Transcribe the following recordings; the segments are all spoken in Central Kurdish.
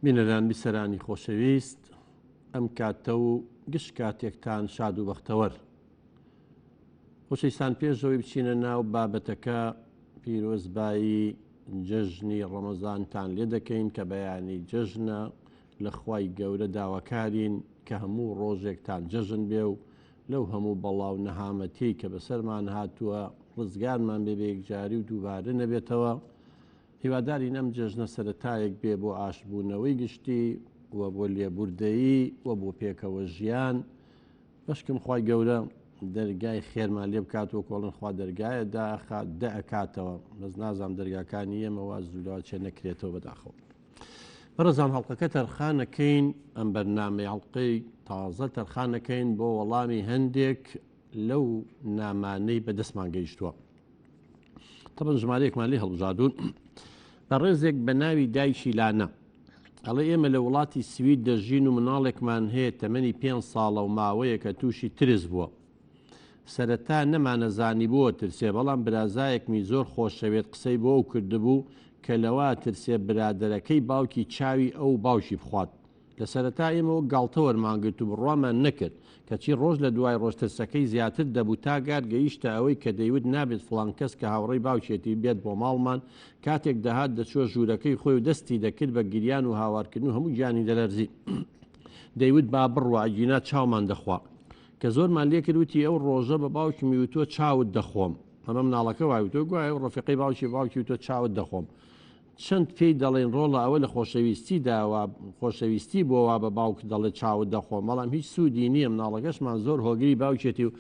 بینەران بیسەرانی خۆشەویست، ئەم کاتە و گشت کاتێکتان شاد و بەختەوەر. خۆشەویستان، پێشەوەی بچینە ناو بابەتەکە پیرۆزبایی جەژنی ڕەمەزانتان لێ دەکەین کە بەیانی جەژنە لە خوای گەورە داواکارین کە هەموو ڕۆژێکتان جەژن بێ و لەو هەموو بەڵاو نەهامەتی کە بەسەرمان هاتووە ڕزگارمان بێ بەیەکجاری و دووبارە نەبێتەوە. هیوادارین ئەم جەژنە سەرەتایەک بێ بۆ ئاشبوونەوەی گشتی و بۆ لێبوردەیی و بۆ پێکەوە ژیان. بەشکم خوای گەورە دەرگای خێرمان لێ بکات و کۆڵن خوا دەرگایە دەئەکاتەوە. بەس نازام دەرگاکانی ئێمەوە زوولەوە چێ نەکرێتەوە بەداخەوە. بەڕێزان، هەڵقەکە تەرخانەکەین، ئەم بەرنامەی هەڵقەی تازە تەرخانەکەین بۆ وەڵامی هەندێک لەو نامانەی بەدەستمان گەیشتووە. تەبەن ژمارەیەکمان لێ هەڵبژاردوون بە ڕێزێک بە ناوی دایشی لانە. ئەڵێ ئێمە لە وڵاتی سوید دەژین و مناڵێکمان هەیە تەمەنی 5 ساڵە و ماوەیە کە تووشی ترس بووە. سەرەتا نەمانەزانی بووە ترسێ، بەڵام برازایەکمی زۆر خۆشەوێت قسەی بۆ ئەو کردبوو کە لەوا ترسێ برادەرەکەی باوکی چاوی ئەو باوشی بخوات. لە سەرەتا ئێمەوە گاڵتە وەرمانگرت و بڕوامان نەکرد کەچی ڕۆژ لە دوای ڕۆژ ترسەکەی زیاتر دەبوو تا گات گەیشتە ئەوەی کە دەیوت نابێت فڵان کەس کە هاوڕێی باوکێتی بێت بۆ ماڵمان. کاتێک دەهات دەچوە ژوورەکەی خۆی و دەستی دەکرد بە گریان و هاوارکردن و هەموو گیانی دەلەرزی. دەیوت با بڕوە ئەگینا چاومان دەخوا. کە زۆرمان لێکردوتی ئەو ڕۆژە بە باوکی میوتۆ چاوت دەخۆم. ئەمە مناڵەکە وایوتۆ گوایە ڕفیقی باوکی تۆ چاوت دەخۆم. چەند پێی دەڵێن ڕۆڵە ئەوە لە خۆشەویستی داوا خۆشەویستی بۆوا بە باوک دەڵێت چاوت دەخۆم، بەڵام هیچ سوودی نییە. مناڵەکەشمان زۆر هۆگری باوکێتی و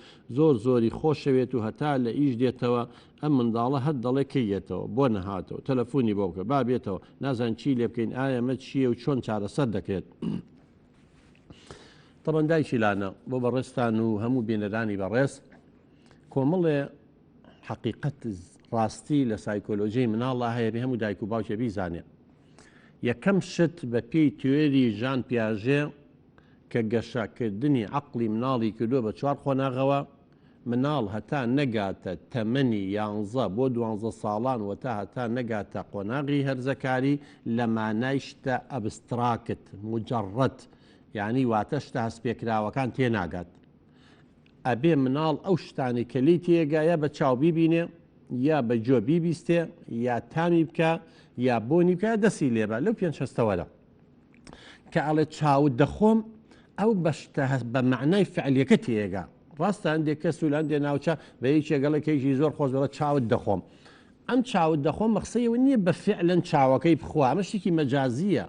زۆری خۆشەوێت و هەتا لە ئیش دێتەوە ئەم منداڵە هەت دەڵێ کەیێتەوە بۆ نەهاتەوە تەلەفۆنی بۆ بکە با بێتەوە نازان چی لێ بکەین، ئایا ئەمە چییە و چۆن چارەسەر دەکرێت. تەبەن دایکی لانە بۆ بەڕێستان و هەموو بینەرانی بەڕێز کۆمەڵێ حەقیقەت ڕاستی لە سایکۆلۆژیی مناڵە هەیە بێ هەموو دایک و باوکێ بیزانێ. یەکەم شت بە پێی توێری ژان پیاژێ کە گەشەکردنی عەقڵی مناڵی کردووە بە 4 خۆناغەوە، مناڵ هەتا نەگاتە تەمەنی 11 بۆ 12 ساڵان و تا هەتا نەگاتە قۆناغی هەرزەکاری لە مانای شتە ئەبستراکت مجەڕەت، یعنی واتە شتە هەستپێکراوەکان تێناگات. ئەبێ مناڵ ئەو شتانی کە لی تێگایە بە چاو بیبینێ یا بە جۆ بیبیستێ یا تامی بکە یا بۆنی بکە دەسی لێبە لەو 5 هەستەوەرە کە ئەڵێ چاوت دەخۆم ئەو بەشتە هەست بە معنای فعلیەکە تێگا. ڕاستە هەندێک کەس و لە هەندێ ناوچە بە هیچێگەڵێکێکی زۆر خۆش بڵێ چاوت دەخۆم. ئەم چاوت دەخۆم مەخسەیەوە نییە بە فعلەن چاوەکەی بخوا، ئەمە شتێکی مەجازیە،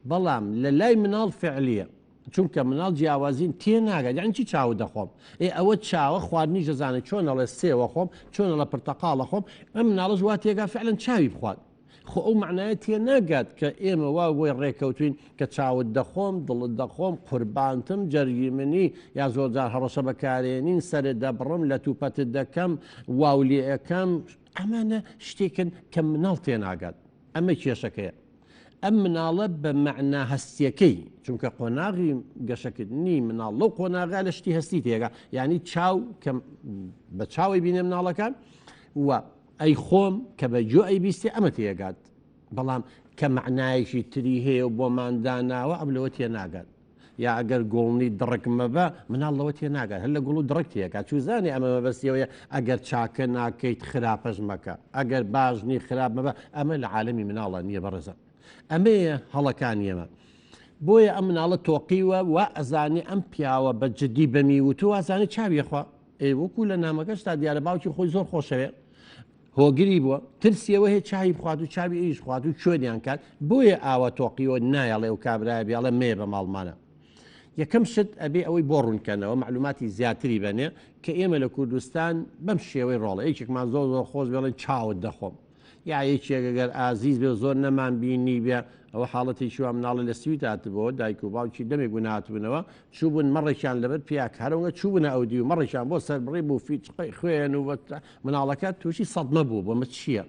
بەڵام لە لای مناڵ فعلیە، چونکە مناڵ جیاوازین تێناگات. یعنی چی چاوت دەخۆم؟ ئەوە چاوە خواردنی ژەزانێت چۆن ئەڵێ سێوە خۆم، چۆن ئەڵە پرتەقاڵە خۆم، ئەم مناڵەش وا تێگا فعلەن چاوی بخوات. خۆ ئەو معنایە تێناگات کە ئێمە وا بۆی ڕێکەوتوین کە چاوت دەخۆم، دڵت دەخۆم، قوربانتم، جەرگی منی یا زۆرجار هەڕەشە بەکارێنین، سەرت دەبڕم، لە تووپەتت دەکەم، واولێ ئەەکەم. ئەمانە شتێکن کە مناڵ تێناگات. ئەمە کێشەکەیە. ئەم مناڵە بە مەعنا هەستیەکەی، چونکە قۆناغی گەشەکردنی مناڵ لەو قۆناغا لە شتی هەستی تێگا، یعنی چاو کە بە چاوی بینێ مناڵەکان و ئەی خۆم کە بە جۆ ئەی بیستێ ئەمە تێگات، بەڵام کە معنایەکی تری هەیە و بۆ ماداناوە ئەم لەوە تێناگات. یا ئەگەر گوڵنی دڕکمە بە مناڵ لەوە تێناگات، هەر لە گوڵ و دڕک تێکات. چوزانێ ئەمە مەبەستیەوەیە ئەگەر چاکە ناکەیت خراپەش مەکە، ئەگەر باشنی خراپ مەبە. ئەمە لە عالەمی مناڵە نییە بەڕێزە، ئەمەیە هەڵەکانی ئێمە. بۆیە ئەم مناڵە تۆقیوە و ئەزانێ ئەم پیاوە بە جددی بەمیوت و ئازانێ چاویەخوا. وەکو لە نامەکەش تا دیارە باوکی خۆی زۆر خۆشەوێ هۆگری بووە، ترسیەوە هەیە چای بخوات و چاوی ئیش خوات و چۆنیان کات. بۆیە ئاوە تۆقیەوە نایەڵێ و کابرایە بیاڵە مێ بە ماڵمانە. یەکەم شت ئەبێ ئەوەی بۆ ڕوونکەنەوە معلوماتی زیاتری بەنێ کە ئێمە لە کوردستان بەم شێوەی ڕۆڵە یەکێکمان زۆر خۆش بێڵێن چاوت دەخۆم، یا یەکێکەگەر ئازیز بێ زۆر نەمان بینی بێ ئەوە حاڵەتێکی وە مناڵە لە سوید هاتبەوە، دایک و باوکی دەمێک بوون هاتبوونەوە، چووبوون مەڕێکیان لەبەر پیاک هەرەوە چووبنە ئەودی و مەڕێکیان بۆ سەر بڕێ بوو فیچ خوێن و مناڵەکە تووشی سەدمە بوو. بۆمە چییە؟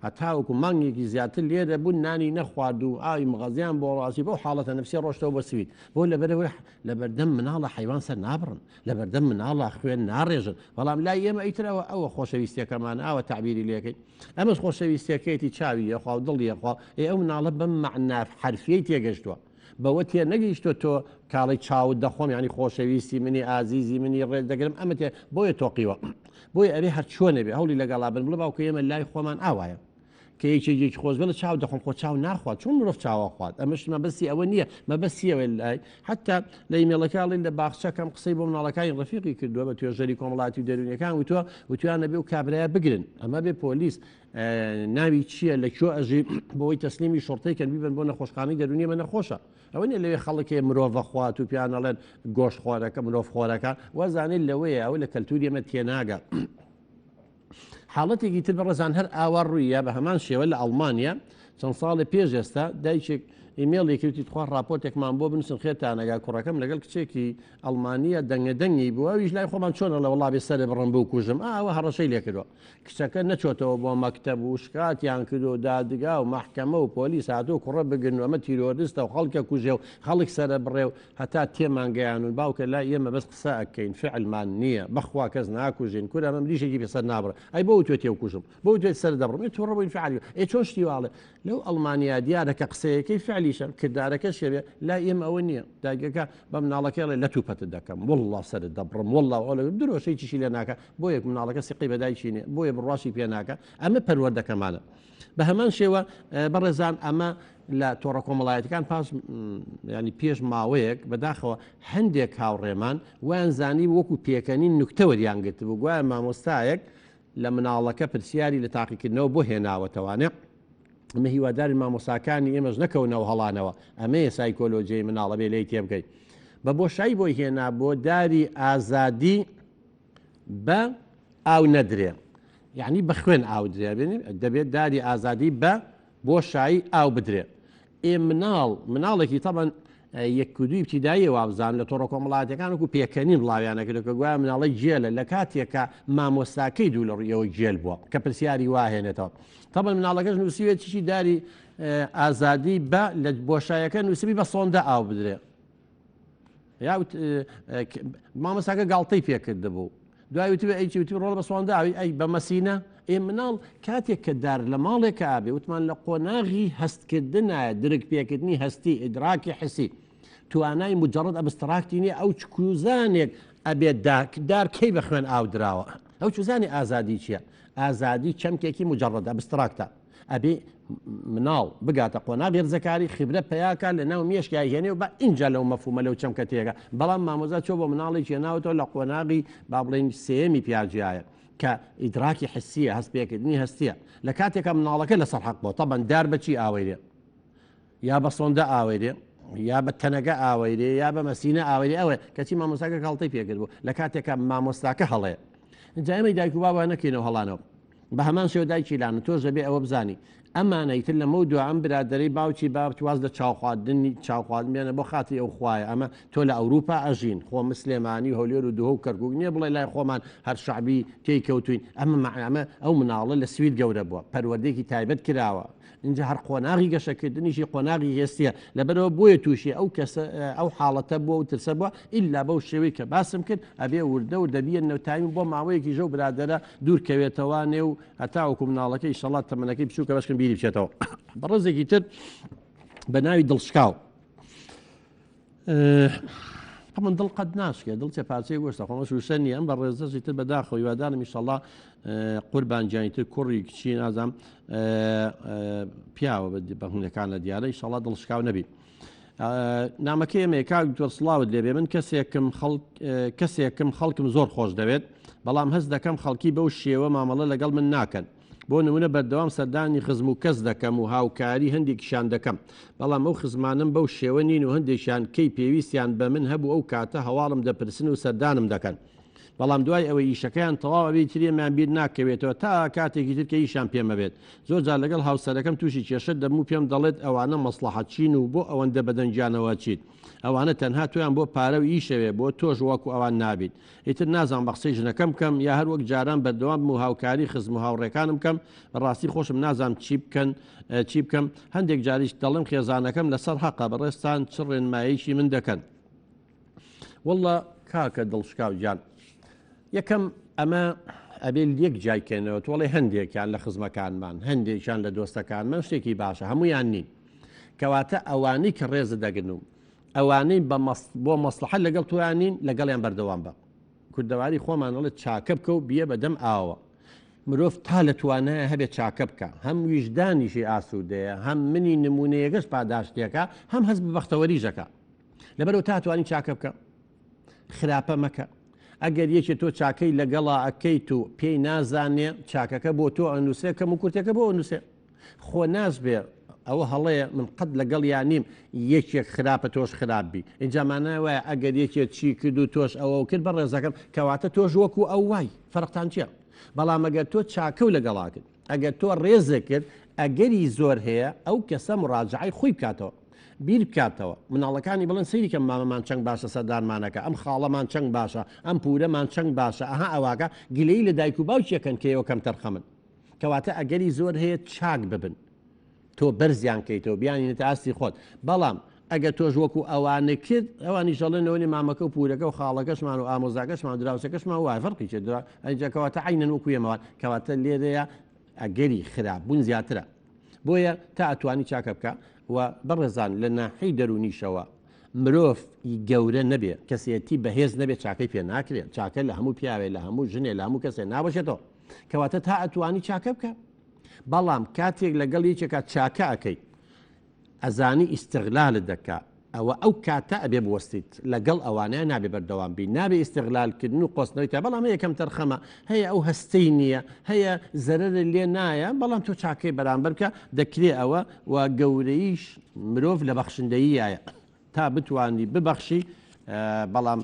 هەتاوەکو مانگێکی زیاتر لێرە بوون نانی نەخوارد و ئاوی مغەزیان بۆ ڕاستی بۆ حاڵەتە نفسی ڕۆشتەوە بە سوید بۆ لەبەرەوەی لە بەردەم مناڵە حیوان سەر نابڕن لە بەردەم مناڵە خوێن ناڕێژن بەڵام لای ئێمە ئیترەوە ئەوە خۆشەویستەکەمان ئاوە تعبیری لێکەین ئەمەش خۆشەویستەکەیەتی چاوی یەخوا و دڵی یەخوا ئەو مناڵە بەم معناف حرفیەی تێگەشتووە بەوە تێ نەگەیشتۆ تۆ کاڵی چاوت دەخۆم ینی خۆشەویستی منی ئازیزی منی ڕێز دەگرم ئەمە تێ بۆیە تۆقیوە بۆی ئەبێ هەر چۆنە بێ هەولی لەگەڵا بن بڵێ باوکە ئێمە لای خۆمان ئاوایە کە یەکێکی خۆش بڵە چاو دەخۆم خۆ چاو ناخوات چۆن مرۆڤ چاوە خوات ئەمەش مەبەستی ئەوە نییە مەبەستیەوە لای حتا لە ئیمێڵەکەڵین لە باخچەکەم قسەی بۆ مناڵەکانی ڕەفیقی کردووە بە توێژەری کۆمەڵاتی و دەرونیەکان وتووە وتویانە بێ و کابرایە بگرن ئەمە بێ پۆلیس ناوی چییە لەکوێ ئەژی بۆی تەسلیمی شۆڕتەیکەن بیبن بۆ نەخۆشخانەی دەرونی ئەمە نەخۆشە ئەوە نیە لەوێ خەڵکێ مرۆڤە خوات و پیانەڵێن گۆشت خۆرەکە مرۆڤ خۆرەکە وەزانین لەوەیە ئەوە لە کەلتوری ئەمە تێناگە حاڵەتێکی تر بەڕێزان هەر ئاوا ڕوویە بە هەمان شێوە لە ئەڵمانیا چەند ساڵی پێش ئێستا دایکێک ئیمێڵێکیوتی خوا راپۆرتێکمان بۆ بنووسن خێتانەگا کوڕەکەم لەگەڵ کچێکی ئەڵمانیە دەنگەدەنگی بووە ویش لای خۆمان چۆنە لە وڵابێ سەر بڕم بوو کوژم ئەوە هەڕەشەی لێ کردووە کچەکە نەچۆتەوە بۆ مەکتەب و شکاتیان کردو دادگا و مەحکەمە و پۆلیس هاتوو کوڕە بگرن و ئەمە تیرۆریستە و خەڵکە کوژێ و خەڵک سەرە بڕێ و هەتا تێمانگەیان و باوکە لای ئێمە بەس قسە ئەکەین فعلمان نییە بەخوا کەس ناکوژین کورە ئەمە مریشێکی بەسەر نابڕێ ئەی بۆ توێ تێو کوژم بۆ توێت سەر دەبڕم تۆ ڕەبووین فعلی چۆن شتی واڵێ لەو ئەڵمانیا دیارەکە قسەیەکەی فعلیشە کردارەکە شێوێ لا ئێمە ئەوە نییە داگەکە بە مناڵەکەڵێ لە توپەتت دەکەم وڵڵا سەرت دەبڕم وڵڵا ئەوڵە درۆشەی چیشی لێ ناکە بۆ یەک مناڵەکە سقی بەدایچینێ بۆیە بڕاشی پێ ناکە ئەمە پەروەردەکەمانە بە هەمان شێوە بەڕێزان ئەمە لە تۆڕە کۆمەڵایەتەکان پاش ینی پێش ماوەیەک بەداخەوە هەندێک هاوڕێمان ویان زانی وەکو پێکەنین نوکتەوەریانگرت بوو گوایە مامۆستایەک لە مناڵەکە پرسیاری لە تاقیکردنەوە بۆ هێناوەتەوانێ ئەمە هیواداری مامۆساکانی ئێمەش نەکەونەوە هەڵانەوە ئەمەیە سایکۆلۆجیی مناڵە بێ لی تێ بکەیت بە بۆشایی بۆی هێنا بۆ داری ئازادی بە ئاو نەدرێ یعنی بە خوێن ئاو درێ دەبێت داری ئازادی بە بۆشایی ئاو بدرێ مناڵێکی تەبەن یەکدوی ابتیدایی وابزان لە تۆڕە کۆمەڵایەتەکان وەکو پێکەنین بڵاویانەکرد کە گوایە مناڵی جێلە لە کاتێکە مامۆستاکەی دوو لە ڕێەوە جێل بووە کە پرسیاری واهێنێتەوە تەبەن مناڵەکەش نووسیوێت چی داری ئازادی بە لە بۆشایەکە نووسبی بە سۆندە ئاو بدرێ یا مامۆستاکە گاڵتەی پێکرد بوو دوای وتی ئەیچی وتی ڕۆڵ بە سۆنداوی ئەی بە مەسینە مناڵ کاتێک کە دار لە ماڵێکە ئابێ وتمان لە قۆناغی هەستکردنایە درک پێکردنی هەستی ئیدراکی حسی توانای مجرد ئەبستراکتی نیە ئەو چکوزانێک ئەبێت دار کەی بە خوێن ئاو دراوە ئەو چوزانی ئازادی چییە؟ ئازادی چەمکێکی مجرد ئەبستراکتە ئەبێ مناڵ بگاتە قۆناغی ڕزەکاری خبرە پەیاکە لە ناو مێشکای هێنێ و بە اینجا لەو مەفهومە لەو چەمکە تێگە بەڵام مامۆزا چۆ بۆ مناڵی هێناوەتەوە لە قۆناغی با بڵێن سێمی پیاجایە کە ئیدراکی حسیە هەست پێکردنی هەستیە لە کاتێکە مناڵەکە لەسەر حەق بۆ تەبەن دار بەچی ئاوەیرێ یا بە سۆندە ئاوەیرێ یا بە تەنەگە ئاوەیرێ یا بە مەسینە ئاوەیرێ ئەوە کەچی مامۆستاکە گاڵتەی پێکرد بوو لە کاتێکە مامۆستاکە هەڵەیە جایمەی دایک و بابا نەکەینەوە هەڵانەوە بە هەمان شێوە دایکی لاانە تۆ ژەبێ ئەوە بزانی ئەمانەیتر لە مەو دوعام برادەرەی باوکی بابتواز لە چاوخواردنی چاوخواردنێنە بۆ خاتی ئەو خوایە ئەمە تۆ لە ئەوروپا ئەژین خۆ مسلێمانی هەولێر و دوهە و کەرکک نییە بڵێ لای خۆمان هەر شعبی تێی کەوتوین ئەمە ئەو مناڵە لە سوید گەورە بووە پەروەردەیەکی تایبەت کراوە اینجا هەر قۆناغی گەشەکردنیشی قۆناغی هێستیە لەبەرەوە بۆیە تووشی ئەو کەسە ئەو حاڵەتە بووە و ترسە بووە ئللا بەو شێوەی کە باسم کرد ئەبێ وردە و دەبیە نەوتایم بۆ ماوەیەکی ژەو برادەرە دوورکەوێتەوانێ و هەتاوەکو مناڵەکەی شەڵات تەمەنەکەی بچووکە بەشکن بیری بچێتەوە بەڕێزێکی تر بە ناوی دڵشکاو من دڵ قەت ناشکێ دڵ چێ پارچەی گۆشتە خۆمە شوشەنی ئەم بە ڕێزەشی تر بەداخەوە هیوادارم ئینشەڵڵا قوربانگیانی تر کوڕی کچی نازام پیاوە بە هوونەکان لە دیارە ئینشەڵڵا دڵشکاو نەبی نامەکەی ئێمە کاک دکتۆر سڵاوت لێبێ من کەسێکم خەڵکم زۆر خۆش دەوێت بەڵام هەست دەکەم خەڵکی بەو شێوە مامەڵە لەگەڵ من ناکەن بۆ نمونە بەردەوام سەردانی خزم و کەس دەکەم و هاوکاری هەندێکیشان دەکەم بەڵام ئەو خزمانم بەو شێوە نین و هەندێکیان کەی پێویستیان بە من هەبوو ئەو کاتە هەواڵم دەپرسن و سەردانم دەکەن بەڵام دوای ئەوەی ئیشەکەیان تەواو بێت ترێمان بیر ناکەوێتەوە تا کاتێکی تر کە ئیشان پێمە بێت زۆر جار لەگەڵ هاوسەرەکەم تووشی کێشە دەموو پێم دەڵێت ئەوانە مەسلحەت چین و بۆ ئەوەندە بەدەنجانەوە چیت ئەوانە تەنها تویان بۆ پارە و ئیشەوێ بۆ تۆش وەکو ئەوان نابیت ئیتر نازان بە قسەی ژنەکەم بکەم یا هەر وەک جاران بەردەوام و هاوکاری خزم و هاوڕێکانم بکەم بەڕاستی خۆشم نازانم چی بکەم هەندێک جاریش دەڵم خێزانەکەم لەسەر حەقا بەڕێستان چ ڕێنمایەکی من دەکەن والله کاکە دڵشکاو گیان یەکەم ئەمە ئەبێ یەک جایکەنەوە تۆڵێ هەندێکیان لە خزمەکانمان هەندێکیان لە دۆستەکانمان شتێکی باشە هەمویان نین کەواتە ئەوانەی کە ڕێزە دەگرن و ئەوانەی بۆ مەسلحە لەگەڵ توانین لەگەڵیان بەردەوام بە کوردەواری خۆمانەڵێت چاکە بکە و بیە بەدەم ئاوە مرۆڤ تا لە توانایە هەبێت چاکە بکە هەم ویژدانیشی ئاسوودەیە هەم منی نمونەیەگەش پاداشتێکە هەم هەست بەختەوەریژەکە لەبەرەوە تا توانین چاکە بکە خراپە مەکە ئەگەر یەکێ تۆ چاکەی لەگەڵا ئەکەیت و پێی نازانێ چاکەکە بۆ تۆ ئەنووسێ کەم و کورتەکە بۆ ئەنووسێ خۆ نازبێ ئەوە هەڵەیە من قەت لەگەڵ یانیم یەکێک خراپە تۆش خراپبی اینجامانە وایە ئەگەر یەکێک چی کرد و تۆش ئەوە کرد بە ڕێزەکەم کەواتە تۆش وەکو ئەو وای فەرقتان چییە بەڵام ئەگەر تۆ چاکە و لەگەڵا کرد ئەگەر تۆ ڕێزە کرد ئەگەری زۆر هەیە ئەو کەسە مراجعی خۆی بکاتەوە بیر بکاتەوە مناڵەکانی بڵێن سەیری کە مامەمان چەند باشە سەردارمانەکە ئەم خاڵەمان چەند باشە ئەم پورەمان چەند باشە ئەها ئەواکە گلەی لە دایک و باوکیەکەن کە ئێوە کەم تەرخەمن کەواتە ئەگەری زۆر هەیە چاک ببن تۆ بەرزیان کەیتەوە بیانینێتە ئاستی خۆت بەڵام ئەگە تۆش وەکو ئەوانە کرد ئەوانی ژەڵێنەوەی مامەکە و پورەکە و خاڵەکەشمان و ئامۆزاکەشمان و دراوسەکەشمان وای فەرقی چێ ئەنجەکەواتە عینەن وەکو ئێمەوان کەواتە لێرەیە ئەگەری خراپبوون زیاترە بۆیە تا ئەتوانی چاکە بکە و بەڕێزان لە ناحەی دەرونیشەوە مرۆڤ گەورە نەبێ کەسێتی بەهێز نەبێت چاکەی پێ ناکرێت چاکە لە هەموو پیاوێ لە هەموو ژنێ لە هەموو کەسێ نابەشێتەوە کەواتە تا ئەتوانی چاکە بکە بەڵام کاتێک لەگەڵ یەکێکە چاکە ئەەکەی ئەزانی ئیستیغلالت دەکا ئەوە ئەو کاتە ئەبێ بوەستیت لەگەڵ ئەوانەیە نابێ بەردەوام بی نابێ ئیستیغلالکردن و قۆستنەوەی تا بەڵام یەکەم تەرخەمە هەیە ئەو هەستەی نییە هەیە زەرەرە لێ نایە بەڵام تۆ چاکەی بەرامبەر بکە دەکرێ ئەوە و گەورەیش مرۆڤ لە بەخشندەییایە تا بتوانی ببەخشی بەڵام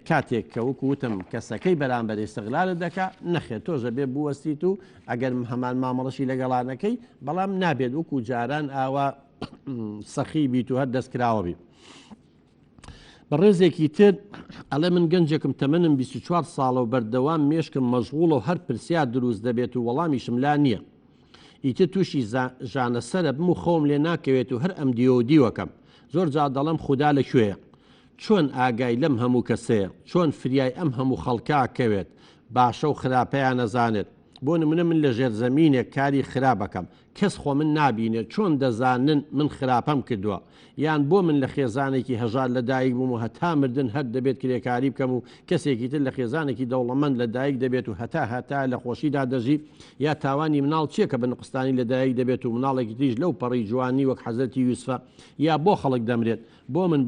کاتێک کە وەکوتم کەسەکەی بەرامبەر ئیستیغلالت دەکا نەخێت تۆژە بێ بوەستیت و ئەگەر هەمان مامەڵەشی لەگەڵانەکەی بەڵام نابێت وەکو جاران ئاوا سەخی بیت و هەر دەستکراوە بی بە ڕێزێکی تر ئەڵێ من گەنجێکم تەمەنم 24 ساڵە و بەردەوام مێشکم مەشغوڵە و هەر پرسیار دروست دەبێت و وەڵامیشم لا نییە ئیتر تووشی ژانەسەرە بم و خۆم لێ ناکەوێت و هەر ئەم دیۆدیوەکەم زۆر جا دەڵم خوددا لەکوێیە چۆن ئاگای لەم هەموو کەسەیە چۆن فریای ئەم هەموو خەڵکاکەوێت باشە و خراپەیان نەزانێت بۆ نمونە من لە ژێرزەمینێک کاری خراپەکەم کەس خۆ من نابینێت چۆن دەزانن من خراپەم کردووە یان بۆ من لە خێزانێکی هەژار لە دایک بووم و هەتا مردن هەر دەبێت کرێکاری بکەم و کەسێکی تر لە خێزانێکی دەوڵەمەند لە دایک دەبێت و هەتا لە خۆشیدا دەژی یا تاوانی مناڵ چییە کە بنقستانی لە دایک دەبێت و مناڵێکی تریش لەو پەڕی جوانی وەک حەزەتی یوسفە یا بۆ خەڵک دەمرێت بۆ من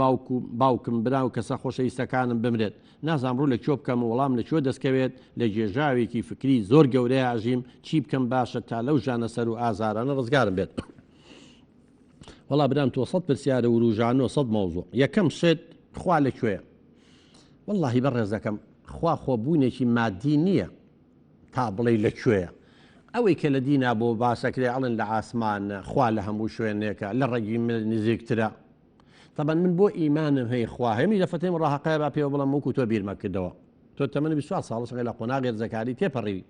باوکم برا و کەسە خۆشەویستەکانم بمرێت نازانم ڕوو لە کۆ بکەم و وەڵام لە کۆ دەستکەوێت لە جێژاوێکی فکری زۆر گەورەی ئاژیم چی بکەم باشە تا لەو ژانەسەر و ئازارانە ڕزگارم بێت وەڵا برام تۆ 100 پرسیارە و ڕوژانە و 100 مەوزوع یەکەم شێت خوا لەکوێیە وەڵاهی بەڕێزەکەم خوا خۆبوونێکی مادی نییە تا بڵێ لەکوێیە ئەوەی کە لە دینا بۆ باسەکرێ ئەڵێن لە ئاسمانە خوا لە هەموو شوێنێکە لە ڕێگی نزیکترە طبعا من بۆ ئیمانم هەیە خوا هەمی دەفەتەی ڕاهەقەیە با پێوە بڵم وەکو تۆ بیرمە کردەوە تۆ تەمەنی 24 ساڵ لە قۆناغی ڕزەکاری تێپەڕی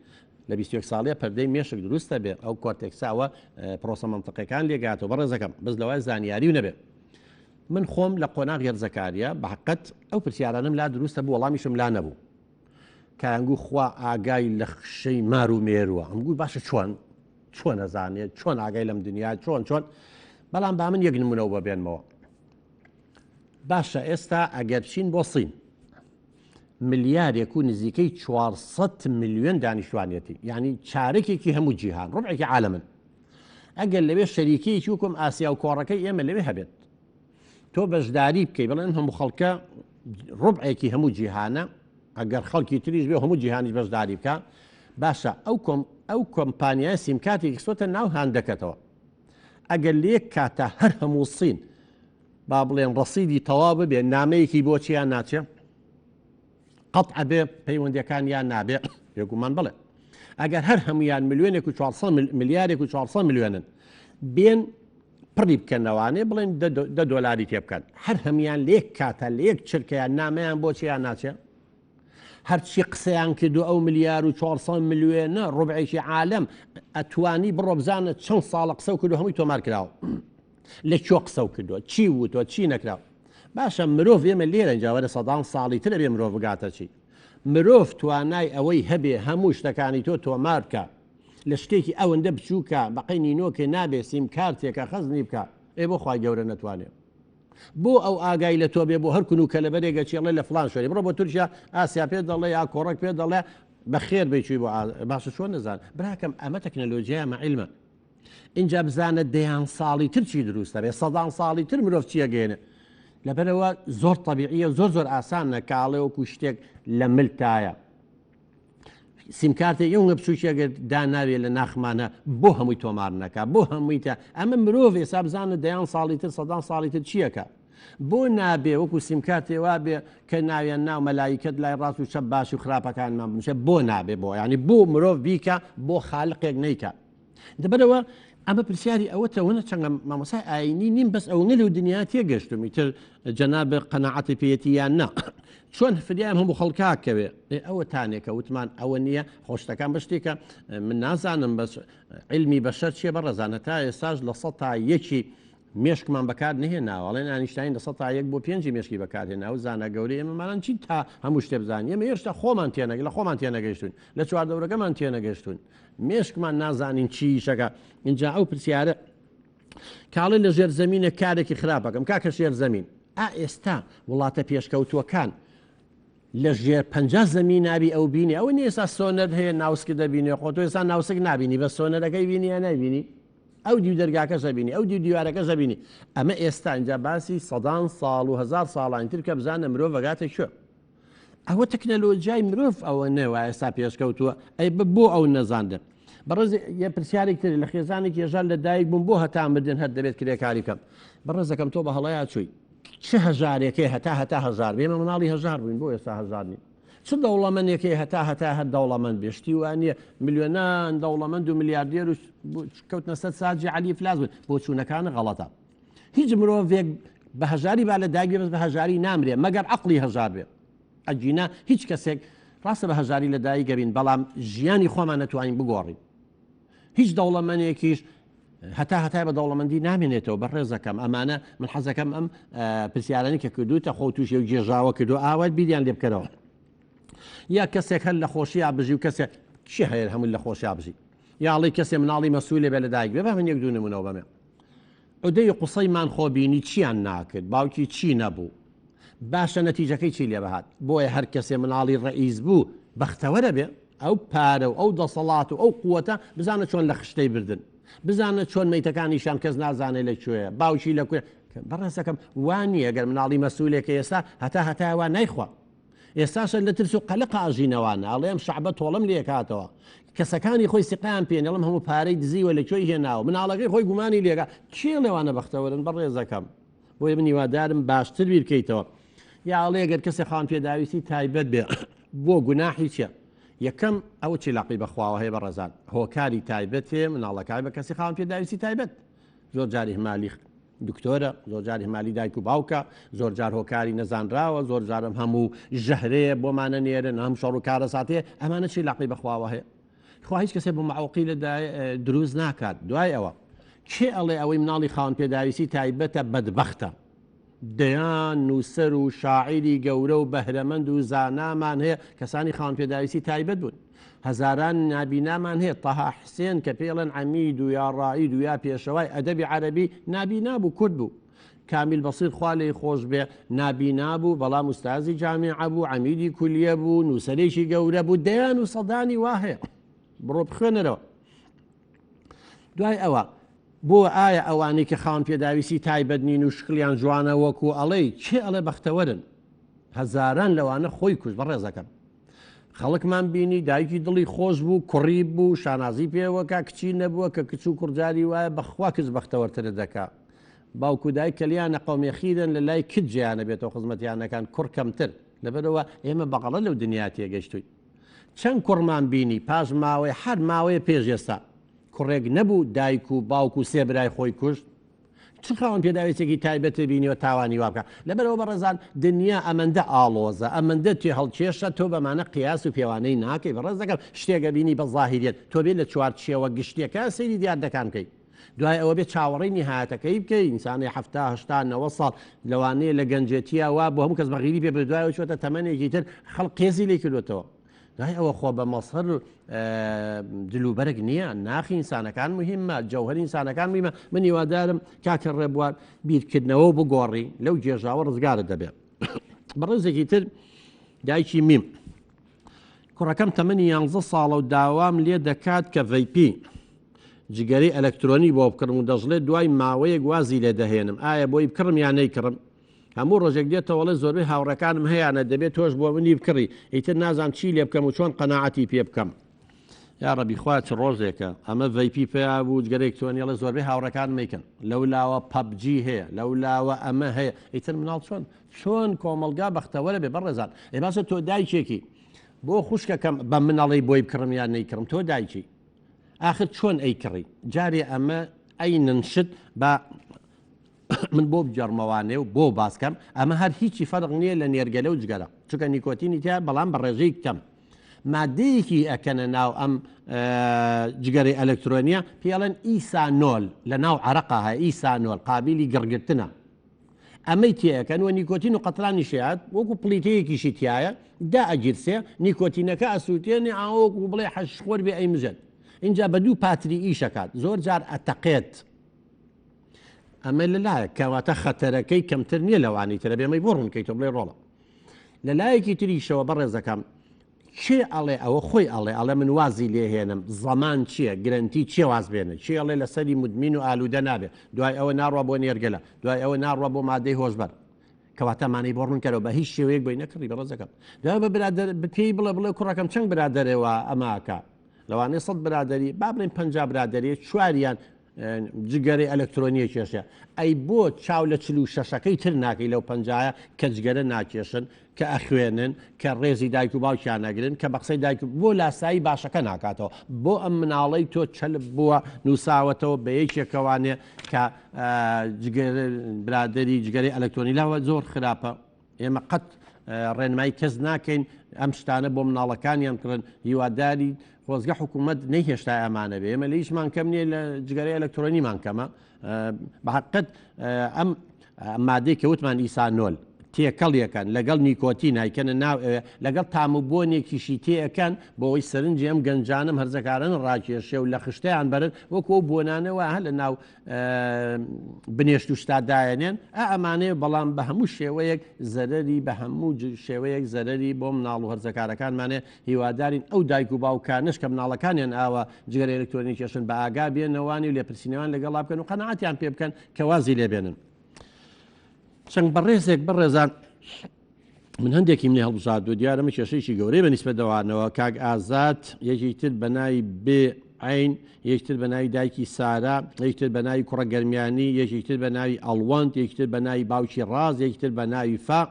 لە 21 ساڵیە پەردەی مێشک دروستە بێ ئەو کۆرتێکساوە پرۆسە مەنتەقەکان لێگاتەوە بەڕێزەکەم بەس لەوای زانیاری و نەبێ من خۆم لە قۆناغی ڕزەکاریە بەحقەت ئەو پرسیارانم لا دروستە بوو وەڵامیشم لا نەبوو کەنگو خوا ئاگای لە خشەی مار و مێرووە ئەمگوی باشە چۆن نەزانێت چۆن ئاگای لەم دنیا چۆن بەڵام با من یەک نمونەوە ببێنمەوە باشە ئێستا ئەگەر بچین بۆ سین ملیارێک و نزیکەی 400 ملیۆن دانیشتوانێتی یعنی چارەکێکی هەموو جیهان ڕبعێکی عالەمن ئەگەر لەوێ شەریکەیەکی وکم ئاسیا و کۆڕەکەی ئێمە لەوێ هەبێت تۆ بەشداری بکەی بڵێن هەموو خەڵکە ڕبعێکی هەموو جیهانە ئەگەر خەڵکی تریش بێ هەموو جیهانی بەشداری بکە باشە ئەو کۆمپانیای سیمکاتێکی سۆتە ناو هاندەکەتەوە ئەگەر لە یەک کاتە هەر هەموو سین با بڵێن ڕەسیدی تەواو ببێ نامەیەکی بۆ چیان ناچێ قەتع بێ پەیوەندیەکانیان نابێ بێگومان بڵێ ئەگەر هەر هەمویان ملیۆنێک و 400 ملیارێک و 400 ملیۆنن بێن پڕی بکەنەوانێ بڵێن $10 تێ بکەن هەر هەمیان لێک کاتە لەیەک چرکیان نامەیان بۆچیان ناچێ هەرچی قسەیان کردو ئەو ملیار و 400 ملیۆنە ڕوبعێکی عالەم ئەتوانی بڕۆ بزانە چەند ساڵە قسە و کردو هەمووی تۆمار کراوە لەکوێ قسە و کردووە چی وتوە چی نەکراوە باشە مرۆڤ ئێمە لێرە جاوەرە سەدان ساڵی ترە بێ مرۆڤ بگاتە چی مرۆڤ توانای ئەوەی هەبێ هەموو شتەکانی تۆ تۆمار بکە لە شتێکی ئەوەندە بچووکە بەقەی نینۆکێ نابێ سیم کارتێکە خەزنی بکە ئێ بۆ خوای گەورە نەتوانێت بۆ ئەو ئاگای لە تۆ بێ بۆ هەرکن و کە لە بەرێگە چێڵێ لە فلان شوێنی بڕۆ بۆ تورکیا ئاسیا پێ دەڵێ یا کۆڕک پێ دەڵێ بەخێر بێچووی بۆ باشە چۆن نەزان براکەم ئەمە تەکنەلۆژیایە مەعیلمە اینجا بزانە دەیان ساڵی تر چی دروستە بێ سەدان ساڵی تر مرۆڤ چیەگەێنێ لەبەرەوە زۆر طبیعیە زۆر ئاسان نەکاڵێ وەکو شتێک لە ملتایە سیمکارتێک ئەوە بچووکێگە داناوێت لە ناخمانە بۆ هەمووی تۆمار نەکە بۆ هەمووی تا ئەمە مرۆڤ ێسا بزانە دەیان ساڵی تر سەدان ساڵی تر چیەکە بۆ نابێ وەکو سیمکارتێ وا بێ کە ناویان ناو مەلایکت لای ڕاست و چەپ باش و خراپەکانمان بنووسێ بۆ نابێ بۆ ینی بۆ مرۆڤ بیکە بۆ خالقێک نیکە دەبەرەوە ئەمە پرسیاری ئەوەتەوەنە چەندە مامۆسای ئاینی نیم بەس ئەو نەلو دنیا تێگەشتمی تر جەناب قەناعەتی پێیەتیان نا چۆن فریام هەموو خەڵکاکەوێ ئەوە تانێکە وتمان ئەوە نییە خۆشتەکان بەشتێکە من نازانم بەس علمی بەشەر چیە بە ڕێزانە تا ئێستاش لە 100 تا 1 مێشکمان بەکار نهێناوەڵێن ئاینشتاین لە 100 تا 1 بۆ 5 مێشکی بەکارهێنا و زانە گەورەی ئێمەمانان چی تا هەموو شتێ بزانین ئێمە هێشتا خۆمان تێنەگە لە خۆمان تێنەگەیشتون لە چواردەورەکەمان تێنەگەشتون مێشکمان نازانین چی شەکە اینجا ئەو پرسیارە کاڵێ لە ژێر زەمینە کارێکی خراپەکەم کاکە ژێر زەمین ئێستا وڵاتە پێشکەوتووەکان لە ژێر 50 زەمی نابی ئەو بینی ئەو نیێستا سۆنەر هەیە ناوسک دەبینێ خۆ تۆ ئێستا ناوسک نبینی بە سۆنەرەکەی بینی یا نبینی ئەو دیو دەرگاکە زەبینی ئەو دیوارەکە زەبینی ئەمە ئێستا اینجا باسی سەدان ساڵ و هزار ساڵانی تر کە بزانە مرۆڤ بەگاتە شوێ ئەوە تەکنەلۆژیای مرۆڤ ئەوە نەوە ئێستا پێشکەوتووە ئەی بۆ ئەو نەزاندن بەڕێز یە پرسیارێک تر لە خێزانێکی ێژان لە دایک بووم بۆ هەتا مردن هەر دەبێت کرێکاری بکەم بەڕێزەکەم تۆ بە هەڵەیە چووی چه هەژارێکی هەتا هەژار بێمە مناڵی هەژار بووین بۆ ئێستا هەژار نین چ دەوڵەمەندێکی هەتا هەر دەوڵەمەند بێشتی وانە ملیۆنان دەوڵەمەند و ملیاردێر و کەوتنە سەد ساجی عەلی فلاس بوون بۆ چوونەکانە غەڵەتە هیچ مرۆڤێک بە هەژاری با لە دایک بێ بەس بە هەژاری نامرێ مەگەر عەقڵی هەژار بێ ئەجینە هیچ کەسێک ڕاستە بە هەژاری لە دایک گەبین بەڵام ژیانی خۆمان نەتوانین بگۆڕین هیچ دەوڵەمەندێکیش هەتا بە دەوڵەمەندی نامێنێتەوە بە ڕێزەکەم ئەمانە من حەزەکەم ئەم پرسیارانی کە کردوتە خۆ تووشی و گێژاوە کردو ئاوات بیریان لێ بکەرەوە یا کەسێک هەر لە خۆشی ئابژی و کەسێک چی هەیە هەموو لە خۆشی ئابژی یاڵی کەسێ مناڵی مەسوولێ بێ لە دایک بێ بە من یەک دوو نمونەوە بەمێ ئەودەی قوسەیمان خۆبینی چیان ناکرد باوکی چی نەبوو باشە نەتیجەکەی چی لێ بەهات بۆیە هەر کەسێ مناڵی ڕئیس بوو بەختەوەرە بێ ئەو پارە و ئەو دەسەڵات و ئەو قووەتە بزانە چۆن لە خشتەی بردن بزانە چۆن مەیتەکانیشان کەس نازانێت لەکوێیە باوکی لەکوێ بەڕێزەکەم وانی ئەگەر مناڵی مەسوولێکە ئێستا هەتاوە نایخوا ئێستاشە لە ترس و قەلق ئاژینەوانە ئەڵێم شعبە تۆڵم لێکاتەوە کەسەکانی خۆی سقیان پێێنەڵم هەموو پارەی دزیوە لەکوێی هێناوە مناڵەکەی خۆی گومانی لێگا کێ لەوانە بەختەوەرن بەڕێزەکەم بۆیە من هیوادارم باشتر بیرکەیتەوە یا ئەڵێ ئەگەر کەسێ خاوەن پێداویستی تایبەت بێ بۆ گوناحی چیە یەکەم ئەوە چیلاقی بەخواوە هەیە بەڕێزان هۆکاری تایبەتێ مناڵەکای بە کەسی خاوەن پێداویستی تایبەت زۆر جاری هەمالی دکتۆرە زۆر جاری هەمالی دایک و باوکە زۆر جار هۆکاری نەزانراوە زۆر جارم هەموو ژەهرەیە بۆمانە نێرن هەم شەڕ و کارە ساتێ ئەمانە چیلاقی بەخواوە هەیە خوا هیچ کەسێ بۆ معوقی لە دروست ناکات دوای ئەوە کێ ئەڵێ ئەوەی مناڵی خاوەن پێداویستی تایبەتە بەدبەختە دەیان نووسەر و شاعیری گەورە و بەهرەمەند و زانامان هەیە کەسانی خاوەن پێداویستی تایبەت بوون هەزاران نابینامان هەیە تەها حسێن کە پێڵێن عەمید و یا ڕائید و یا پێشەوای ئەدەبی عەرەبی نابینا بوو کورد بوو کامیل بەسیط خوا لێی خۆش بێ نابینا بوو بەڵام ئوستازی جامیعە بوو عەمیدی کولیە بوو نووسەرێکی گەورە بوو دەیان و سەدانی وا هەیە بڕۆ بخوێنەرەوە دوای ئەوە بۆ ئایا ئەوانەی کە خاوەن پێداویستی تایبەت نین و شکلیان جوانە وەکو ئەڵێ چێ ئەڵێ بەختەوەرن هەزاران لەوانە خۆی کوش بەڕێزەکەم خەڵکمان بینی دایکی دڵی خۆش بوو کوڕی بوو شانازی پێوەکە کچی نەبووە کە کچ و کوڕجاری وایە بەخوا کەس بەختەوەرترە دەکا باوکو دایک کەلیانە قەومێخیرن لە لای کت جیانە بێتەوە خزمەتیانەکان کوڕ کەمتر لەبەرەوە ئێمە بەقەڵە لەو دنیا تێگەشتووی چەند کوڕمان بینی پاش ماوەی هەر ماوەیە پێش ئێستا کوڕێک نەبوو دایک و باوک و سێ برای خۆی کوشت چ خاوەن پێداویستێکی تایبەتی بینیەوە تاوانی وابکە لەبەرەوە بەڕێزان دنیا ئەمەندە ئاڵۆزە ئەمەندە توێ هەڵکێشە تۆ بەمانە قیاس و پێوانەی ناکەی بەڕێز دەکەم شتێکە بینی بە ظاهریەت تۆ بێت لە چوارچێوە گشتێکە سەیری دیاردەکان بکەیت دوای ئەوە بێت چاوەڕێی نهایەتەکەی بکەی ئینسانی 70 ساڵ لەوانەیە لە گەنجێتیە وا بۆ هەموو کەس بەغیری پێ بدوایەوە چۆتە تەمەنێکی تر خەڵق قێزی لێ کردوێتەوە دوای ئەوە خۆ بە مەسەر دلوبەرێک نییە ناخی ئینسانەکان مهمە جەوهەری ئینسانەکان مهمە من هیوادارم کاکە ڕێبوار بیرکردنەوە بگۆڕی لەو جێژاوە ڕزگارت دەبێت بەڕێزێکی تر دایکی میم کوڕەکەم تەمەنی 11 ساڵە و داوام لێ دەکات کە ڤیپی جگەری ئەلەکترۆنی بۆ بکڕم و دەژڵێت دوای ماوەیەک وازی لێ دەهێنم ئایا بۆی بکڕم یان نەیکڕم هەموو ڕۆژێک دێتەوەڵێ زۆربەی هاوڕەکانم هەیەیانە دەبێت تۆش بۆ منی بکڕی ئیتر نازان چی لێ بکەم و چۆن قەناعەتی پێ بکەم یا ڕەبی خوا چ ڕۆژێکە ئەمە ڤیپی پێیا بوو جگەرێک تۆنیڵە زۆربەی هاوڕەکان میکەن لەولاوە پەبجی هەیە لەولاوە ئەمە هەیە ئیتر مناڵ چۆن کۆمەلگا بەختەوەرە بێ بەڕێزان ئێ باسە تۆ دایکێکی بۆ خوشکەکەم بە مناڵی بۆی بکڕم یان نەیکڕم تۆ دایکی آخر چۆن ئەیکڕی جارێ ئەمە ئەیننشت بە من بۆ بجەڕمەوانێ و بۆ باسکەم ئەمە هەر هیچی فەرق نییە لە نێرگەلە و جگەرە چونکە نیکۆتینی تیا بەڵام بە ڕێژەی کەم مادەیەکی ئەکەنە ناو ئەم جگەری ئەلکترۆنیە پێڵێن ئیسانۆل لە ناو عەرەقا هەیە ئیسانۆل قابلی گڕگرتنە ئەمەی تێەکەن و نیکۆتین و قەترانی شێات وەکو پلیتەیەکیشی تایە دا ئەگیرسێ نیکۆتینەکە ئەسووتێنێ ئاوەکو بڵێ حەشخۆر بێ ئەی مژێت اینجا بە دوو پاتری ئیشەکات زۆر جار ئەتەقێت ئەمە لەلایەک کەواتە خەتەرەکەی کەمتر نییە لەوانی ترە بێمەی بۆ ڕوونکەی تۆ بڵێ ڕۆڵە لەلایەکی تریشەوە بەڕێزەکەم چێ ئەڵێ ئەوە خۆی ئەڵێ من وازی لێهێنم زەمان چییە گرنتی چێ واز بێنە چی ئەڵێ لەسەری مدمین و ئالوودە نابێت دوای ئەوە ناڕوا بۆ نێرگەلە دوای ئەوە ناڕوا بۆ مادەی هۆشبەر کەواتەمانەی بۆ ڕوونکەرەوە بە هیچ شێوەیەک بۆی نەکڕی بەڕێزەکەم دوای بە برادەر پێی بڵێ کوڕەکەم چەند برادەرێەوە ئەماکە لەوانەیە 100 برادری با بڵێن 50 برادری چواریان جگەری ئەلکترۆنیە کێشە ئەی بۆ چاو لە 46ەکەی تر ناکەی لەو 50 کە جگەرە ناکێشن کە ئەخوێنن کە ڕێزی دایک و باوکیان نەگرن کە بە قسەی دایک بۆ لاسایی باشەکە ناکاتەوە بۆ ئەم مناڵەی تۆ چەلب بووە نووساوەتەوە بە یەکێکەوانێ کە برادری جگەری ئەلکترۆنی لاوە زۆر خراپە ئێمە قەت ڕێنمایی کەس ناکەین ئەم شتانە بۆ مناڵەکانیان کردن هیواداری خۆزگە حکوومەت نەیهێشتا ئەمانە بێ ئێمە لە هیچمان کەم نییە لە جگەری ئەلکترۆنیمان کەمە بەحقیقەت ئەم مادەی کە وتمان ئیسانۆل تێکەڵیەکەن لەگەڵ نیکۆتینایکەنە ناو لەگەڵ تاموبۆنێکیشی تێەکەن بۆەوەی سەرنجی ئەم گەنجانم هەرزەکارن ڕاکێشێ و لە خشتیان بەرن وەکو بۆنانەوە هە لە ناو بنێشت و شتادایەنێن ئەمانەیە بەڵام بە هەموو شێوەیەک زەرەری بە هەموو شێوەیەک زەرەری بۆ مناڵ و هەرزەکارەکانمانێ هیوادارین ئەو دایک و باوکانش کە مناڵەکانیان ئاوە جگەری ئەلکترۆنی کێشن بە ئاگا بێنەوانی و لێپرسینەوان لەگەڵا بکەن و قەنەعەتیان پێ بکەن کە وازی لێبێنن چەند بەڕێزێک بەڕێزان من هەندێکی منی هەڵبژاد و دیارەمە کێشەیەکی گەورەی بە نیسبەت دەوانەوە کاک ئازاد یەکی تر بە ناوی بێ عین یەکتر بە ناوی دایکی سارا یەکتر بە ناوی کوڕە گەرمیانی یەکێکتر بە ناوی ئەڵوەند یەکتر بە ناوی باوکی ڕاز یەکتر بە ناوی فاق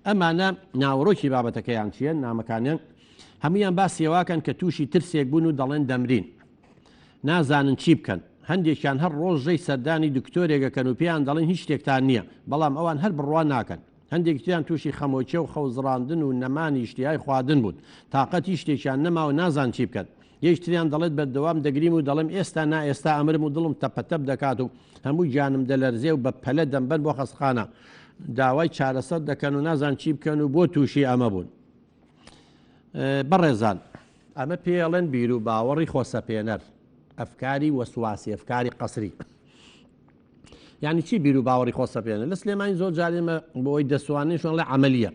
ئەمانە ناوەڕۆکی بابەتەکەیان چیە نامەکانیان هەمویان باسیێواکەن کە تووشی ترسێک بوون و دەڵێن دەمرین نازانن چی بکەن هەندێکیان هەر ڕۆژەی سەردانی دکتۆرێکەکەن و پێیان دەڵێن هیچ شتێکتان نییە بەڵام ئەوان هەر بڕوان ناکەن هەندێکیان تووشی خەمۆچێ و خەوزڕاندن و نەمانی شتیای خواردن بوون تااقەتی شتێکیان نەماوە نازان چی بکەن یەکتریان دەڵێت بەردەوام دەگریم و دەڵێم ئێستا نا ئێستا ئەمرم و دڵم تەپەتەب دەکات و هەموو گیانم دەلەرزێ و بە پەلە دەمبەر بۆ خەستخانە داوای چارەسەر دەکەن و نازان چی بکەن و بۆ تووشی ئەمە بوون بەڕێزان ئەمە پێڵێن بیر و باوەڕی خۆسەپێنەر ئەفکاری وەسواسی ئەفکاری قەسری یعنی چی بیر و باوەڕی خۆسەپێنەر لە سلێمانی زۆر جارێمە بۆی دەسوانیشان لە عەمەلیە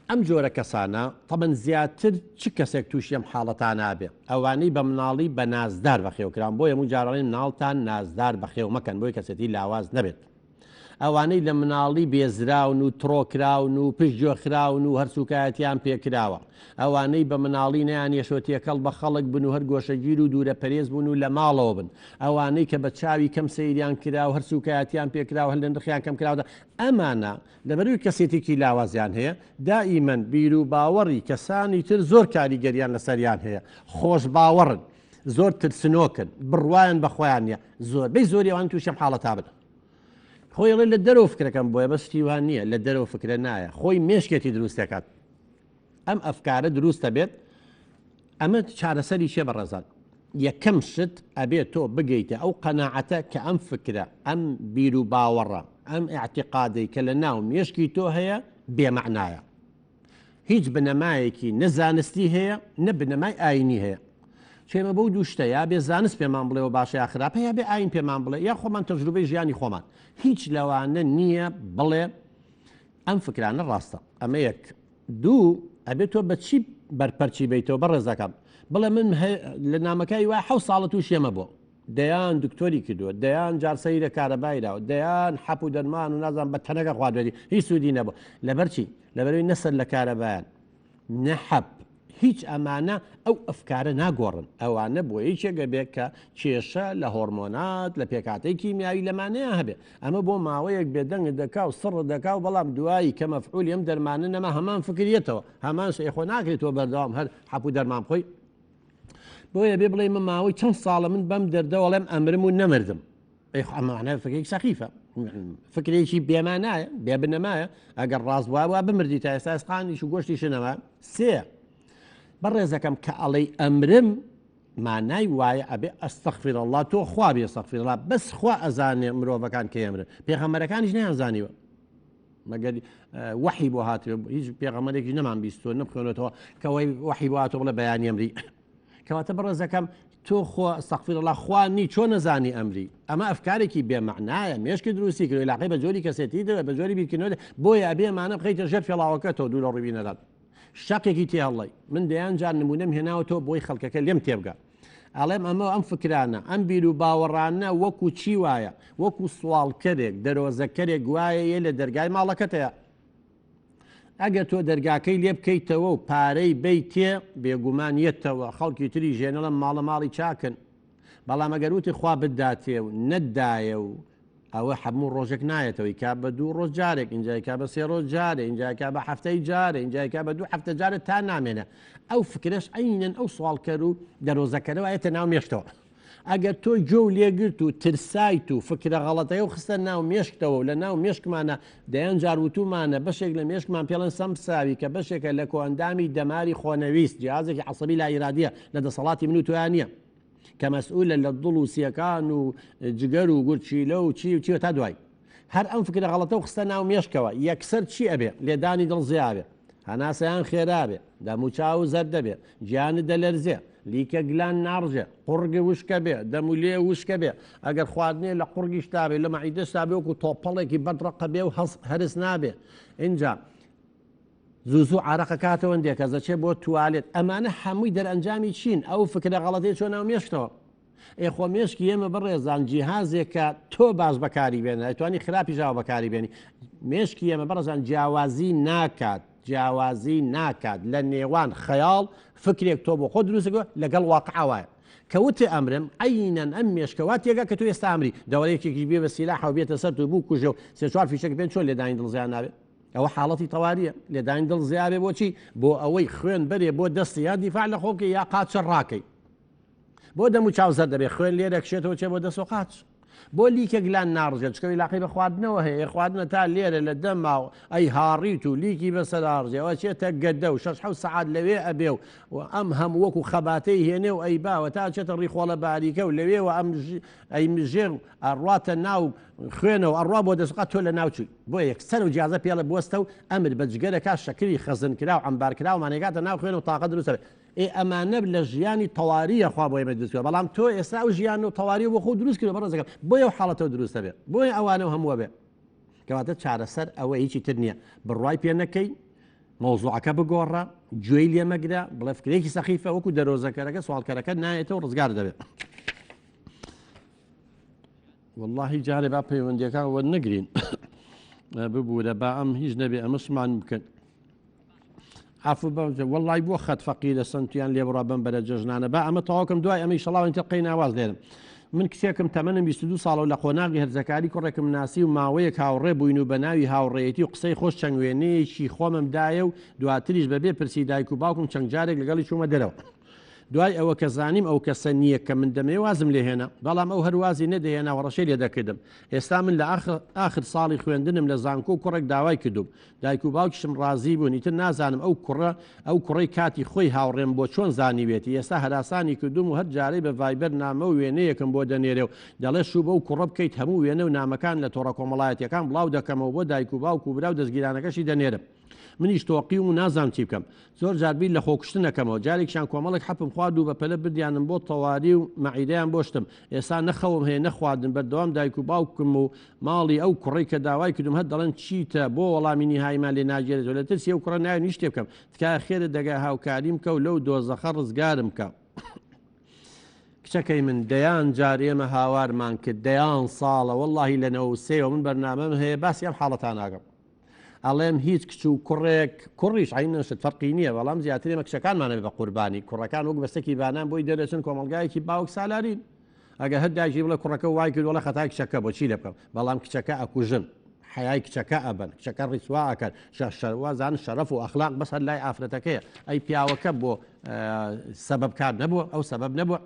ئەم جۆرە کەسانە تەبەن زیاتر چ کەسێک تووشی ئەم حاڵەتان نابێ ئەوانەی بە مناڵی بە نازدار بەخێوکران بۆ هەموو جارڕێن ناڵتان نازدار بەخێو مەکەن بۆی کەسێتی لاواز نەبێت ئەوانەی لە مناڵی بێزراون و تڕۆکراون و پشتگوێخراون و هەرسوکایەتیان پێکراوە، ئەوانەی بە مناڵی نیان یەشۆتیەکەڵ بە خەڵک بن و هەر گۆشەگیر و دوورە پەرێز بوون و لە ماڵەوە بن، ئەوانەی کە بە چاوی کەم سەیریان کرا و هەرسوکایەتیان پێکراوە هەر لە نرخیان کەم کراوە، ئەمانە لەبەروی کەسێتێکی لاوازیان هەیە دائیمەن بیر و باوەڕی کەسانی تر زۆر کاریگەریان لەسەریان هەیە، خۆش باوەڕن، زۆر ترسنۆکن، بڕوایان بەخۆیان نیە، زۆربەی زۆری ئەوان تووشەم حاڵەتا بن. خۆی ئەڵێ لە دەرەوە فکرەکەم بۆیە بەستی وان نییە، لە دەرەوە فکرە نایە، خۆی مێشکێتی دروستەکات. ئەم ئەفکارە دروستە بێت، ئەمە چارەسەری چێ بەڕێزان. یەکەم شت ئەبێت تۆ بگەیتە ئەو قەناعەتە کە ئەم فکرە، ئەم بیر و باوەڕە، ئەم ئاعتیقادەی کە لە ناو مێشکی تۆ هەیە بێمەعنایە. هیچ بنەمایەکی نەزانستی هەیە، نە بنەمای ئاینی هەیە. چێمە بەو دوو شتە، یا بێ زانست پێمان بڵێەوە باشە یا خراپە، یا بێ ئاین پێمان بڵێ، یا خۆمان تەجروبەی ژیانی خۆمان. هیچ لەوانە نییە بڵێ ئەم فکرانە ڕاستە. ئەمە یەک. دوو، ئەبێت تۆ بەچی بەرپەرچی بیتەوە بەڕێزەکەم، بڵێ من لە نامەکەی وای 7 ساڵە تووش ئێمە بۆ، دەیان دکتۆری کردووە، دەیان جارسەی لە کارەبایراوە، دەیان حەپ و دەرمان و نازان بە تەنەکە خواردوێتی، هیچ سوودی نەبوو. لەبەرچی؟ لەبەروی نەسەر لە کارەبایان، نەحەب، هیچ ئەمانە ئەو ئەفکارە ناگۆڕن. ئەوانە بۆ یەکێکە بێت کە کێشە لە هۆرمۆنات لە پێکاتەی کیمیاوی لەمانەیە هەبێ. ئەمە بۆ ماوەیەک بێدەنگ دەکا و سڕ دەکا و بەڵام دوایی کە مەفعولی ئەم دەرمانە نەما هەمان فکرێتەوە، هەمان خۆ ناکرێتەوە بەردەوام هەر حەپ و دەرمان بخۆی. بۆیە بێ بڵێ من ماوەی چەند ساڵە من بەم دەردەوەڵێم ئەمرم و نەمردم. ئەمانە فکرێکی سەخیفە، فکرێکی بێمانایە، بێبنەمایە. ئەگەر ڕاست وابووە بمردی تا ئێستا ئێسقانیش و گۆشتی شنەوە. سێ، بەڕێزەکەم کە ئەڵەی ئەمرم مانای وایە ئەبێ ئەستەغفر الله، تۆ خوا بێ ئەستەغفر الله، بەس خوا ئەزانێ مرۆڤەکان کە ئەمرن، پێغەمبەرەکانیش نەیانزانیوە. مەگەر وحی بۆ هاتووە، هیچ پێغەمبەرێکی نەمان بیستوە نەبخوێنێتەوە کەوەی وحی بۆ هاتووە بڵێ بەیانی ئەمری. کەواتە بەڕێزەکەم تۆ خۆ ئەستەغفر الله خوانی چۆ نەزانی ئەمری. ئەمە ئەفکارێکی بێمەعنایە، مێشکی دروستی کردو علاقەی بە جۆری کەسێتی دەوێت، بە جۆری بیرکردنەوە، بۆیە ئەبێ ئەمانە بخەیتە ژێر فێڵاوەکەتەوە دوو لە ڕووی نەدات. شەقێکی تێ هەڵی من دەیان جار نمونەم هێناوەتەوە بۆی خەڵکەکە لێم تێبگە، ئەڵێم ئەمە ئەم فکرانە، ئەم بیر و باوەڕانە وەکو چی وایە، وەکو سوڵکەرێک دەرۆزەکەرێک وایە لە دەرگای ماڵەکەتەیە. ئەگەر تۆ دەرگاکەی لێ بکەیتەوە و پارەی بیتێ بێگومانیەتەوە، خەڵکی تری ژێنەڵم ماڵە ماڵی چاکن، بەڵام ئەگەر وتی خوا بداتێ و نەدایە و ئەوە هەموو ڕۆژێک نایەتەوەی کا بە 2 ڕۆژ جارێک، اینجایکا بە 3 ڕۆژ جارێ، اینجایکا بە هەفتەی جارێ، اینجایکا بە 2 هەفتە جارێت تا نامێنە. ئەو فکرش عینەن ئەو سوالکەر و دەرۆزەکەرەوە ئەێتە ناو مێشتەوە. ئەگەر تۆ جۆ و لێگرت و ترسایت و فکرە غەڵەتەیە و خستە ناو مێشکتەوە و لە ناو مێشکمانە دەیان جاروتومانە بەشێک لە مێشکمان پێڵەن سەمساوی کە بەشێکە لە کۆئەندامی دەماری خۆنەویست، جیهازێکی عەسەبی لا ئیرادیە لە دەسەڵاتی من و تویان نییە، کە مەسئولە لە دڵ و سیەکان و جگەر و گورچیلە و چی و چیوە تا دوای. هەر ئەم فکرە غەڵەتە و خستە ناو مێشکەوە، یەکسەر چی ئەبێ؟ لێدانی دڵ زیابێ، هەناسەیان خێرابێ، دەموچاو زەردە بێ، گیانت دەلەرزێ، لیکە گلان ناڕژێ، قوڕگی وشکە بێ، دەمولێ وشکە بێ، ئەگەر خواردنێ لە قوڕگیش تابێ، لە مەعیدەش تابێ وەکو تۆپەڵێکی بەدڕقە بێ و هەرس نابێ. اینجا زوو عراقە کاتەوە دێکە زەچێ بۆ توالێت. ئەمانە هەمووی دەرئەنجامی چین؟ ئەو فکرە غەڵەتەی چۆن ناو مێشکەوە. ئێخۆ مێشکی ئێمە بەڕێزان جیهازێکە تۆ باش بەکاری بێنە، ئەتوانی خراپی ژاوە بەکاری بێنی. مێشکی ئێمە بەڕێزان جیاوازی ناکات، جیاوازی ناکات لە نێوان خەیاڵ فکرێک تۆ بۆ خۆ دروستەکە لەگەڵ واقعە وایە. کەوتێ ئەمرم عینەن ئەم مێشکەوە تێگە کە تۆ ئێستا ئەمری دەوەرەیەکێکی بێ بە سیلاح و بێتە سەر و بوو کوژە و 3-4 فیشەک بێن چۆن لێدانی دڵزیان نابێت. ئەوە حاڵەتی تەواریە، لێدانی دڵ زیابێ بۆچی؟ بۆ ئەوەی خوێن بەرێ بۆ دەستی یا دیفاع لە خۆکە یا قاچە ڕاکەی. بۆ دەم و چاوزەر دەبێت خوێن لێرە کشێتەوە چێ بۆ دەست و قاچ. بۆ لیکە گلان ناڕژێت، چکەوی لاقی بە خواردنەوە هەیە، خواردنە تا لێرە لە دەما و ئەی هاڕیت و لیکی بەسەر ئاڕژێەوە چێتە گەدە و 6 سەعات لەوێ ئەبێ و ئەم هەموو وەکو خەباتەی هێنێ و ئەی باوە تا چێتە ڕیخۆڵە باریکە و لەوێەوە ئەم ئەی مژێر ئەڕاتە ناو خوێنەوە ئەڕوا بۆ دەسقات تۆ لە ناوچووی. بۆ یەکسەر و جیازە پێڵە بوەستە و ئەمر بە جگەرەکە شەکری خەزن کرا و ئەمبار کرا و مانێگاتە ناو خوێن و تاقە دروستە بێت. ئەمانە لە ژیانی تەواریە خوا بۆ ئێمە دروستکردووە، بەڵام تۆ ئێستا و ژیان و تەواری بۆ خۆ دروست کردووە بەڕێزەکەم، بۆیە ئەو حاڵەتەوە دروستە بێت، بۆیە ئەوانەوە هەمووە بێت. کەواتە چارەسەر ئەوە هیچی تر نییە، بڕوای پێ نەکەی، مۆزوعەکە بگۆڕە، گوێی لێ مەگرە، بڵێ فکرێکی سەخیفە وەکو دەرۆزەکەرەکە سوالکەرەکە نایێتەوە ڕزگار دەبێت. واللهی جارێ با پەیوەندیەکان وەرنەگرین ببوورە با ئەم هیچ نەبێ ئەمەشمان بکەن عفو والله بۆ خەت فەقیرە سنتیان لێ بڕا بم بەرە جژنانە با ئەمە تەواوکەم دوای ئەمەی شەڵاوی تەقەی ناواز لێرم من کچێکم تەمەنم 22 ساڵ و لە قۆناغی هەرزەکاری کوڕێکم ناسی و ماوەیەک هاوڕێ بووین و بە ناوی هاوڕێیەتی و قسەی خۆش چەند وێنەیەکی خۆمم دایە و دواتریش بەبێ پرسی دایک و باوکم چەند جارێک لەگەڵی چوومە دەرەوە دوای ئەوە کە زانیم ئەو کەسە نییە کە من دەمێ وازم لێ هێنا بەڵام ئەو هەروازی نەدەهێنا و ڕەشەی لێ دەکردم ئێستا من لە ئاخر ساڵی خوێندنم لە زانکۆ و کوڕێک داوای کردوم دایک و باوکیشم ڕازی بوون ئیتر نازانم ئەو کوڕەی کاتی خۆی هاوڕێم بۆ چۆن زانیوێتی ئێستا هەراسانی کردوم و هەر جارەی بە ڤایبەر نامە و وێنەیەکم بۆ دەنێرێ و دەڵێ شوو بە و کوڕە بکەیت هەموو وێنە و نامەکان لە تۆڕە کۆمەڵایەتیەکان بڵاو دەکەمەوە بۆ دایک و باوک و برا و دەستگیرانەکەشی دەنێرم منیش تۆقی و نازانم چی بکەم زۆر جاربی لە خۆکشتنەکەمەوە جارێکیان کۆمەڵێک حەپم خوارد و بە پەلە بردیانم بۆ تەواری و مەعیدەیان بۆشتم ئێستا نەخەوم هەیە نەخواردن بەردەوام دایک و باوکم و ماڵی ئەو کوڕی کە داوای کردم هەر دەڵێن چیتە بۆ وەڵامی نهاییمان لێ ناگێرێتەوە لە ترسی ئەو کوڕە ناوێ نیشتێ بکەم تکایە خێرت دەگای هاوکاریم کە و لەو دۆزەخە ڕزگارم کە کچەکەی من دەیان جار ئێمە هاوارمان کرد دەیان ساڵە وەڵڵاهی لەنەوە سێوە من بەرنامەم هەیە باسی ئەم حاڵەتان ناگەم ئەڵێم هیچ کچ و کوڕێک کوڕیش عینەشت فەرقی نییە بەڵام زیاتر ئێمە کچەکانمانە بە قوربانی کوڕەکان وەک بەستێکی بانان بۆی دەرەچن کۆمەلگایەکی باوک سالارین ئەگە هەر داژی بڵێ کوڕەکە وای کرد وڵە خەتای کچەکە بۆ چی لێ بکەم بەڵام کچەکە ئەکوژن حیای کچەکە ئەبن کچەکە ڕیسوا ئەکەن وازان شەرەف و ئەخلاق بەس هەر لای ئافرەتەکەیە ئەی پیاوەکە بۆ سەبەب کار نەبووە ئەو سەبەب نەبووە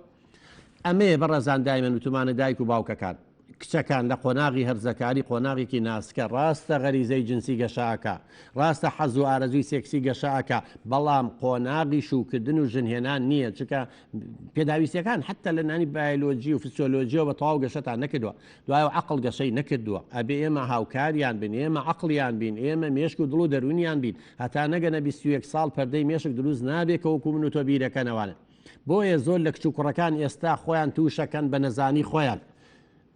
ئەمەیە بەڕێزان دایمەن وتمانە دایک و باوکەکان کچەکان لە قۆناغی هەرزەکاری قۆناغێکی ناسکە ڕاستە غەریزەی جنسی گەشاکە ڕاستە حەز و ئارەزوی سێکسی گەشاکە بەڵام قۆناغی شوکردن و ژنهێنان نییە چکە پێداویستەکان حتا لە نانی بایۆلۆجی و فسیۆلۆژیەوە بە تەواو گەشەتان نەکردووە دوای عەقڵ گەشەی نەکردووە ئەبێ ئێمە هاوکاریان بین ئێمە عەقڵیان بین ئێمە مێشک و دڵ و دەروونیان بین هەتا نەگەنە 21 ساڵ پەردەی مێشک دروست نابێت کە وەکو من و تۆ بیرەکەنەوانە بۆیە زۆر لە کچ و کوڕەکان ئێستا خۆیان تووشەکەن بە نەزانی خۆیان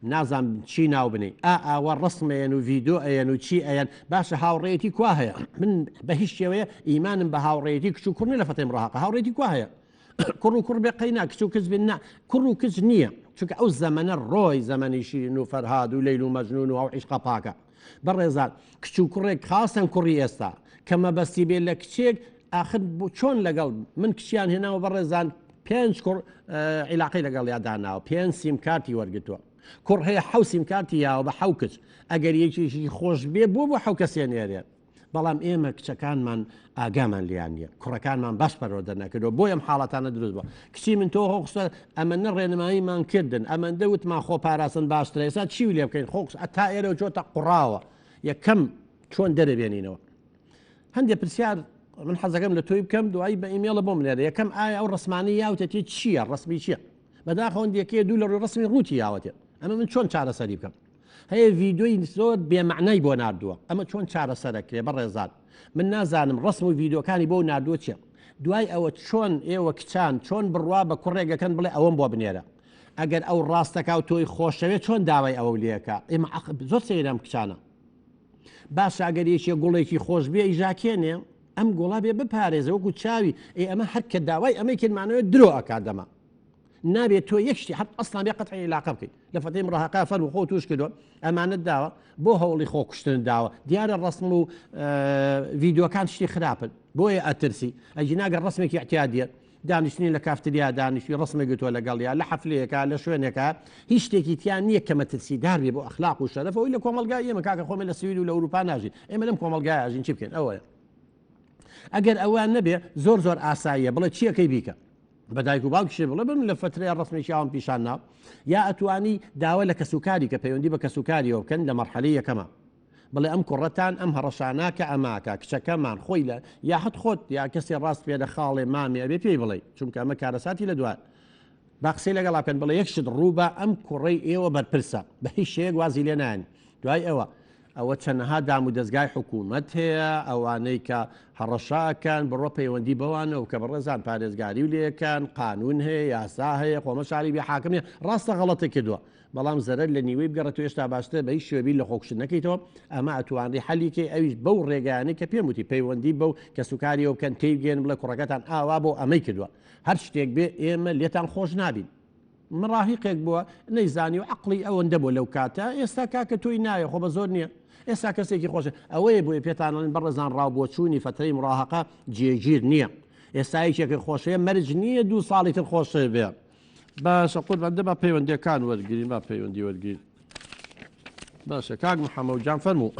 نازان چی ناو بنی ئاوە ڕسمەیەن و ڤیدۆ ئەیەن و چی ئەیەن باشە هاوڕێتی کوا هەیە من بە هیچ شێوەیە ئیمانم بە هاوڕێتی کچ و کوڕنی لە فەتەی ڕاهەقە هاوڕێتی کوا هەیە کوڕ و کوڕ بێ قەینا کچ و کچ بێن نا کوڕ و کچ نییە چونکە ئەو زەمەنە ڕۆی زەمەنیشی و فەرهاد و لەیل و مەجنون و ئەو عیشقە پاکە بەڕێزان کچ و کوڕێک خاستن کوڕی ئێستا کە مەبەستی بێت لە کچێک ئاخر چۆن لەگەڵ من کچیان هێناوە بەڕێزان 5 کوڕ عیلاقی لەگەڵ یاداناوە 5 سیم کارتی وەرگتووە کوڕ هەیە حەو سیم کارتی یاوە بە حەو کچ ئەگەر یەکێکی خۆش بێ بۆ حەو کەسێنێرێ بەڵام ئێمە کچەکانمان ئاگامان لیان نیە کوڕەکانمان باش پەروەردە نەکردەوە بۆ ئەم حاڵەتانە دروست بووە کچی من تۆ خۆخستە ئەمەنە ڕێنماییمان کردن ئەمەندە وتمان خۆ پاراستن باشترە ئێستا چی لێ بکەین خۆکس تا ئێرە چۆتە قوڕاوە یەکەم چۆن دەرەبێنینەوە هەندێک پرسیار من حەزەکەم لە تۆی بکەم دوایی بە ئیمێڵە بۆم لێرە یەکەم ئایا ئەو ڕسمانی یاوتەتی چییە ڕسمی چییە بەداخەوەن یەکەیە دوو لە ڕووی ڕسمی ڕووتی یاوەتێ ئەمە من چۆن چارەسەری بکەم هەیە ڤیدۆی زۆر بێمەعنای بۆ ناردووە ئەمە چۆن چارەسەرەکرێ بەڕێزان من نازانم ڕسم و ڤیدۆکانی بۆ ناردووە چیە دوای ئەوە چۆن ئێوە کچان چۆن بڕوا بە کوڕێگەکەن بڵێ ئەوەم بۆ بنێرە ئەگەر ئەو ڕاستەکە و تۆی خۆشەوێت چۆن داوای ئەوە لێەکە ئێمە زۆر سەیرم کچانە باش ئەگەر یەکێ گوڵێکی خۆش بێ ئیژاکێنێ ئەم گوڵا بێ بپارێزە وەکو چاوی ئەمە هەر کە داوای ئەمەی کردمانەوە درۆ ئەکادەمە نابێت تۆ یەکشتی حەت ئەسڵان بێ قەتعی عیلاقە بکەیت لە فەتەی ڕاهەقا فەر و خۆ توش کردووە ئەمانەت داوە بۆ هەوڵی خۆ کوشتن داوە دیارە ڕسم و ڤیدۆکان شتی خراپن بۆیە ئەترسی ئەجی ناگەر ڕسمێکی احتیادیە دانیشتنی لە کافتریا دانیشتی ڕسمێک گتووە لەگەڵیا لە حەفلەیەکە لە شوێنێکە هیچ شتێکی تیان نییە کە مەترسیدار بێ بۆ ئەخلاق و شەرەفەوەی لە کۆمەلگای ئێمە کاکە خۆمە لە سوید و لە ئەوروپا ناژین ئێمە لەم کۆمەلگای ئاژین چی بکەین ئەوەیە ئەگەر ئەوان نەبێ زۆر ئاساییە بڵێ چیەکەی بیکە بەدایک و باوکیشێ بڵێ بم لە فترەیە ڕسمێکی ئەوم پیشان ناو یا ئەتوانی داوە لە کەسوکاری کە پەیوەندی بە کەسوکاریەوە بکەن لە مەرحەلەی یەکەمە بڵێ ئەم کوڕەتان ئەم هەڕەشانە کە ئەماکە کچەکەمان خۆی لە یاحت خۆت یا کەسی ڕاست پێدە خاڵێ مامێ ئەبێ پێی بڵێ چونکە ئەمە کارەساتی لە دوای با قسەی لەگەڵا بکەن بڵێ یەکشت ڕووبە ئەم کوڕەی ئێوە بەرپرسە بە هیچ شەیەک وازی لێ نانی دوای ئەوە چەندەها دام و دەستگای حکوومەت هەیە ئەوانەی کە هەڕەشاکان بڕۆ پەیوەندی بەوانە و کە بەڕێزان پارێزگاری و لێەکان قانون هەیە یاسا هەیە خۆمە شاری بێ حاکمیە ڕاستە غەڵەتە کردووە بەڵام زەرەر لە نیوەی بگەڕێت هێشتا باشتر بە هیچ شێوەبی لە خۆکشت نەکەیتەوە ئەمە ئەتوانڕی حەلیکەی ئەویش بەو ڕێگەیانەی کە پێم وتی پەیوەندی بەو کەسوکاریەوە بکەن تێیگەێن بڵێ کوڕەکەتان ئاوا بۆ ئەمەی کردووە هەر شتێک بێ ئێمە لێتان خۆش نابین مڕاهیقێک بووە نەیزانی و عەقڵی ئەوەندە بۆ لەو کاتە ئێستا کاکە تۆی نایە خۆ بە زۆر نییە ئێستا کەسێکی خۆشە ئەوەیە بۆیە پێتانڵێن بەڕێزان ڕاوبۆچوونی فترەی مڕاهەقە جێگیر نییە. ئێستایەکێکی خۆشەیە مەرج نییە 2 ساڵی تر خۆشە بێ. باشە قوربان دەبا پەیوەندیەکان وەرگین با پەیوەندی وەرگین. باشە کاک محەممەد جان فەرموو.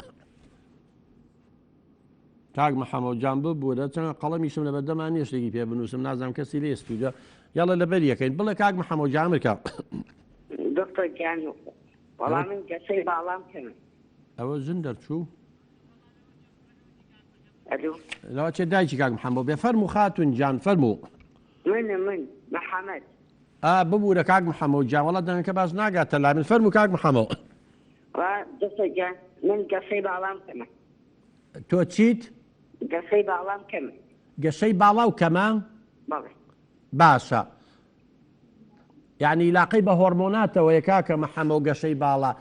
کاک محەممەد جان ببوورە چەند قەڵەمیشم لە بەردەمان نیشتێکی پێ بنووسم نازانم کەسی لێ سپیدە یاڵە لەبەر یەکەین بڵێ کاک محەممەد جان مرکە. دکتۆر گیان وەڵام من گەسەی باڵام کەم. ئەوە ژن دەرچوو ئەلو لەوە چێ دایکی کاک محەممەد بێ فەرموو خاتون جان فەرموو. من محەممەد ببوورە کاک محەممەد جان وەڵا دەنگەکە باش ناگاتە لا من فەرموو کاک محەممەد. دکتۆر گیان من گەسەی باڵام کەمە. تۆ چیت؟ گەسەی باڵام کەمە. گەشەی باڵا و کەمە؟ بەڵێ. باشە. یعنی علاقەی بە هۆرمۆناتەوە یەکاکە محەممەد گەشەی باڵا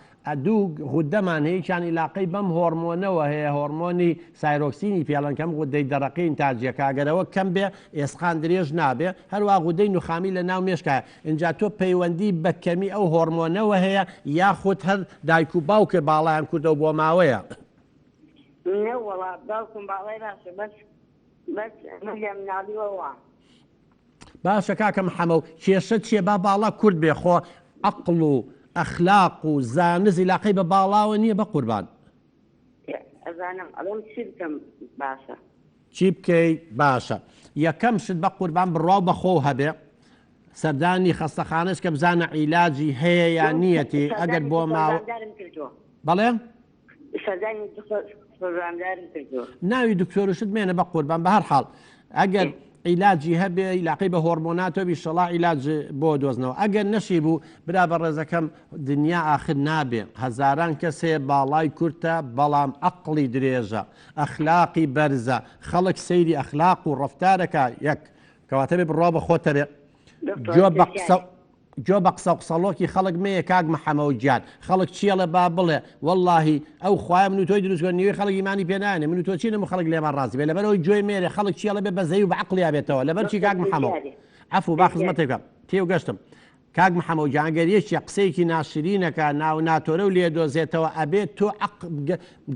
دوو غودەمان هەیەیان علاقەی بەم هۆرمۆنەوە هەیە هۆرمۆنی سایرۆکسینی پێڵەن کەم غودەی دەڕەقین تاجیەکەگەرەوە کەم بێ ئێسخان درێژ نابێ هەروە غودەی نوخامی لە ناو مێشکە اینجا تۆ پەیوەندی بە کەمی ئەو هۆرمۆنەوە هەیە یاخود هەر دایک و باوکە باڵیان کوردەوە بۆ ماوەیە. وەڵا باوکم باڵای باشە بەس من لێم ناڵیوەوە. باشە کاکە محەممەد کێشە چیە با باڵا کورد بێ خۆ عەقڵ و ئەخلاق و زانست علاقەی بە باڵاوە نییە بە قوربان. ئەزانم ئەڵێم چی بکەم باشە. چی بکەیت باشە یەکەم شت بە قوربان بڕاو بەخۆ هەبێ سەردانی خەستەخانەش کە بزانە عیلاجی هەیە یان نیەتی ئەگەر بۆ ماوە بەڵێ ناوی دکتۆرشت مێنە بە قوربان بە هەر حاڵ ئەگەر عیلاجی هەبێ علاقەی بە هۆرمۆناتەوە شەڵا عیلاج بۆ دۆزنەوە ئەگەر نەشی بوو برا بە ڕێزەکەم دنیا ئاخر نابێ هەزاران کەسێ باڵای کورتە بەڵام عەقڵی درێژە ئەخلاقی بەرزە خەڵک سەیری ئەخلاق و ڕەفتارەکە یەک کەواتە بێ بڕوا بە خۆتەرێ جۆ بە قسە قسەڵۆکی خەڵک مەیە کاک محەممەد گیان خەڵک چیەڵە با بڵێ وەڵڵاهی ئەو خوای من و تۆی دروستکە نیوەی خەڵک ئیمانی پێنانێ من و تۆ چینە خەڵک لێمان ڕازی بێ لەبەرەوەی گوێی مێرە خەڵک چیەڵە بێ بەزەی و بە عەقڵیا بێتەوە لەبەر چی کاک محەممەد عەفو با خزمەتێک بکەم تێو گەشتم کاک محەممەد گیان ئەگەر یەکێ قسەیەکی ناشرینەکە ناو ناتۆرە و لێ دۆزێتەوە ئەبێت تۆ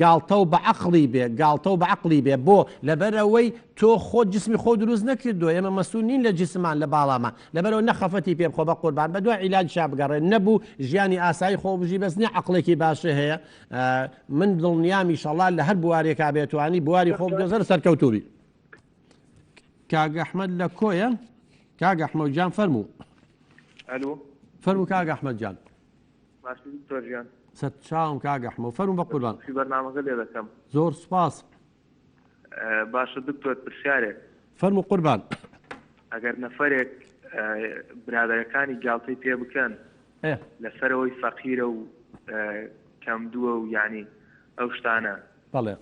گاڵتە و بە عەقڵی بێ گاڵتە و بە عەقڵی بێ بۆ لەبەرەوەی تۆ خۆت جسمی خۆ دروست نەکردووە ئێمە مەسوول نین لە جسمان لە باڵامان لەبەرەوە نەخەفەتی پێ بخۆ بە قوربان بە دوای عیلاج شا بگەڕێن نەبوو ژیانی ئاسایی خۆ بژی بەس نییە عەقڵێکی باشە هەیە من دڵنیامی ئینشەڵڵا لە هەر بوارێکا بێتوانی بواری خۆ بدۆزەرە سەرکەوتوبی. کاک ئەحمەد لە کۆیە کاک ئەحمەد گیان فەرموو. الو فەرموو کاک ئەحمەد گیان. باشی دکتۆر گیان سەرچاوم کاک ئەحمەد فەرموو بە قوربان. بەرنامەکە لێ دەکەم. زۆر سوپاس. باشە دکتۆر پرسیارێک فەرموو قوربان. ئەگەر نەفەرێک برادەرەکانی گاڵتەی پێ بکەن لەسەرەوەی فەقیرە و کەمدووە و یعنی ئەو شتانە بەڵێ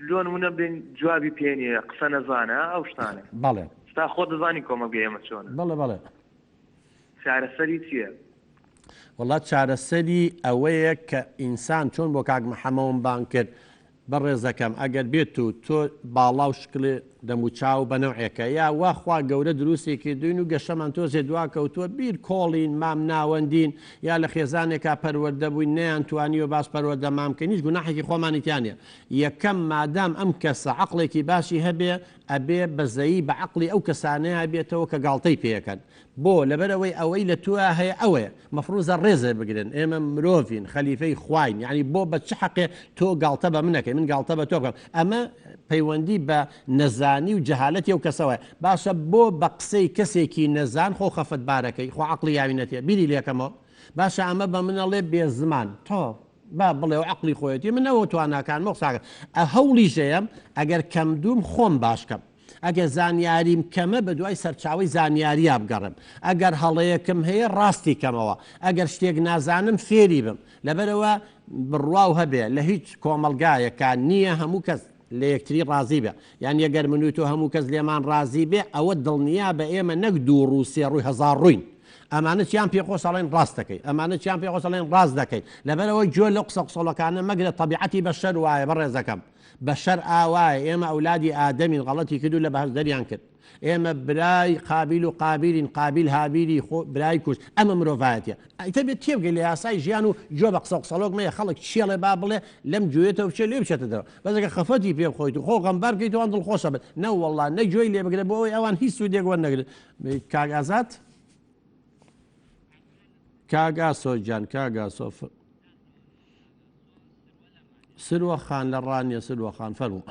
لۆ نمونە بێن جوابی پێ نییە قسە نەزانە ئەو شتانە بەڵێ ستا خۆ دەزانی کۆمەلگە ئێمە چۆنە بەڵێ بەڵێ چارەسەری چییە؟ وڵات چارەسەری ئەوەیە کە ئینسان چۆن بۆ کاک محەممەد بان کرد بەڕێزەکەم ئەگەر بێت و تۆ باڵا و شکڵێ دەموچاو بەنەوعێکە یا واخوا گەورە دروستێکی دوین و گەشەمان تۆزێ دواکەوتووە بیر کۆڵین مام ناوەندین یا لە خێزانێکا پەروەردە بووین نەیان توانیوە باش پەروەردە مامکە هیچ گوناحێکی خۆمانیتیانە یەکەم مادام ئەم کەسە عەقڵێکی باشی هەبێ ئەبێ بەزەیی بە عەقڵی ئەو کەسانەیە بێتەوە کە گاڵتەی پێەکەن بۆ لەبەرەوەی ئەوەی لە توە هەیە ئەوەیە مەفروزە ڕێزە بگرن ئێمە مرۆڤین خەلیفەی خوین یعنی بۆ بە چ حەقێ تۆ گاڵتە بە منەکەی من گاڵتە بە تۆ بکەم ئەمە پەیوەندی بە نەزانی و جەهالەتی ئەو کەسەوە باشە بۆ بە قسەی کەسێکی نەزان خۆ خەفتبارەکەی خۆ عەقڵی یاوینەتێ بیری لێکەمەوە باشە ئەمە بە منەڵێ بێ زمان تۆ با بڵێ و عەقڵی خۆیەتی منەوە تواناکان مۆقساکە هەوڵی ژەیەم ئەگەر کەم دوم خۆم باشکەم ئەگەر زانیاریم کەمە بە دوای سەرچاوی زانیاریە بگەڕم ئەگەر هەڵەیەکم هەیە ڕاستی کەمەوە ئەگەر شتێک نازانم فێری بم لەبەرەوە بڕواو هەبێ لە هیچ کۆمەلگایەکە نییە هەموو کەس لە یەکتری ڕازی بێ یان یەگەر من و تۆ هەموو کەس لێمان ڕازی بێ ئەوە دڵنیا بە ئێمە نەک دوو ڕووسێ ڕووی هەزار ڕووین ئەمانە چیان پێخۆشەڵێن ڕاست دەکەی ئەمانە چیان پێخۆشەڵێن ڕاست دەکەی لەبەرەوەی جۆ لە قسە قسەڵەکانە مەگرە تەبیعەتی بەشەر وایە بەڕێزەکەم بەشەر ئاوایە ئێمە ئەولادی ئادەمین غەڵەتی کردو لە بەهەش دەریان کرد ئێمە برای قابیل و قابیلین قابیل هابیلی برای کوش ئەمە مرۆڤایەتە ئەیتە بێت تێبگەی لە یاسای ژیان و جۆ بە قسە قسەڵۆک مەیە خەڵک چێڵێ با بڵێ لەم گوێتەوە بچێت لێ بچێتە دەرەوە بەزەکە خەفەتی پێ بخۆیت و خۆ غەمبار بکەیت وان دڵخۆشە بێت نەوەڵڵا نەگوێی لێ بگرێت بۆ ئەوەی ئەوان هیچ سوودێک وەرنەگرێت کاگازات کاگاسۆ گیان کاگاسۆ سروەخان لە ڕانیە سروەخان فەرموو